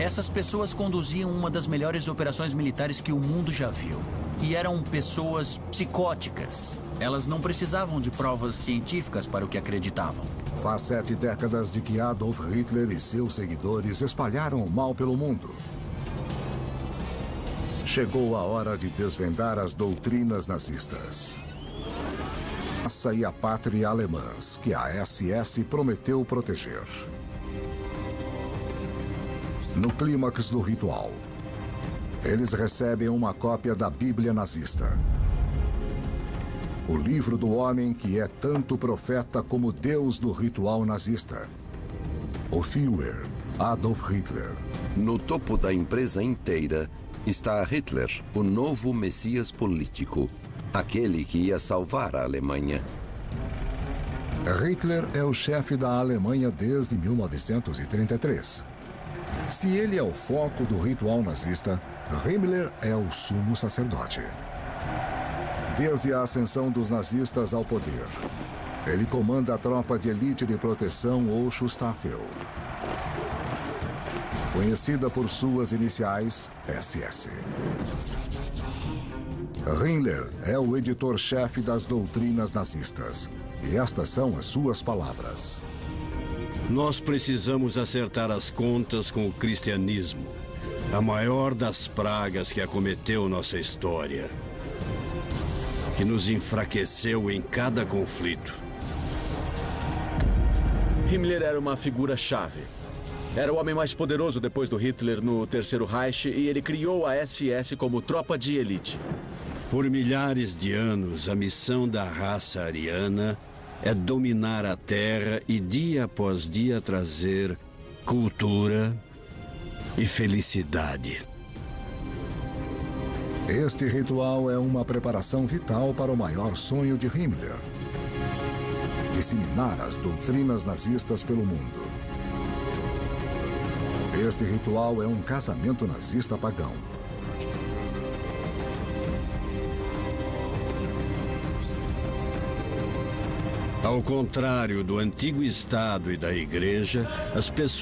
Essas pessoas conduziam uma das melhores operações militares que o mundo já viu. E eram pessoas psicóticas. Elas não precisavam de provas científicas para o que acreditavam. Faz 7 décadas de que Adolf Hitler e seus seguidores espalharam o mal pelo mundo. Chegou a hora de desvendar as doutrinas nazistas. A raça e a pátria alemãs que a SS prometeu proteger. No clímax do ritual, eles recebem uma cópia da Bíblia nazista. O livro do homem que é tanto profeta como Deus do ritual nazista. O Führer, Adolf Hitler. No topo da empresa inteira está Hitler, o novo messias político. Aquele que ia salvar a Alemanha. Hitler é o chefe da Alemanha desde 1933. Se ele é o foco do ritual nazista, Himmler é o sumo sacerdote. Desde a ascensão dos nazistas ao poder, ele comanda a tropa de elite de proteção ou Schutzstaffel. Conhecida por suas iniciais, SS. Himmler é o editor-chefe das doutrinas nazistas. E estas são as suas palavras. Nós precisamos acertar as contas com o cristianismo, a maior das pragas que acometeu nossa história, que nos enfraqueceu em cada conflito. Himmler era uma figura-chave. Era o homem mais poderoso depois do Hitler no Terceiro Reich e ele criou a SS como tropa de elite. Por milhares de anos, a missão da raça ariana é dominar a Terra e dia após dia trazer cultura e felicidade. Este ritual é uma preparação vital para o maior sonho de Himmler: disseminar as doutrinas nazistas pelo mundo. Este ritual é um casamento nazista pagão. Ao contrário do antigo Estado e da Igreja, as pessoas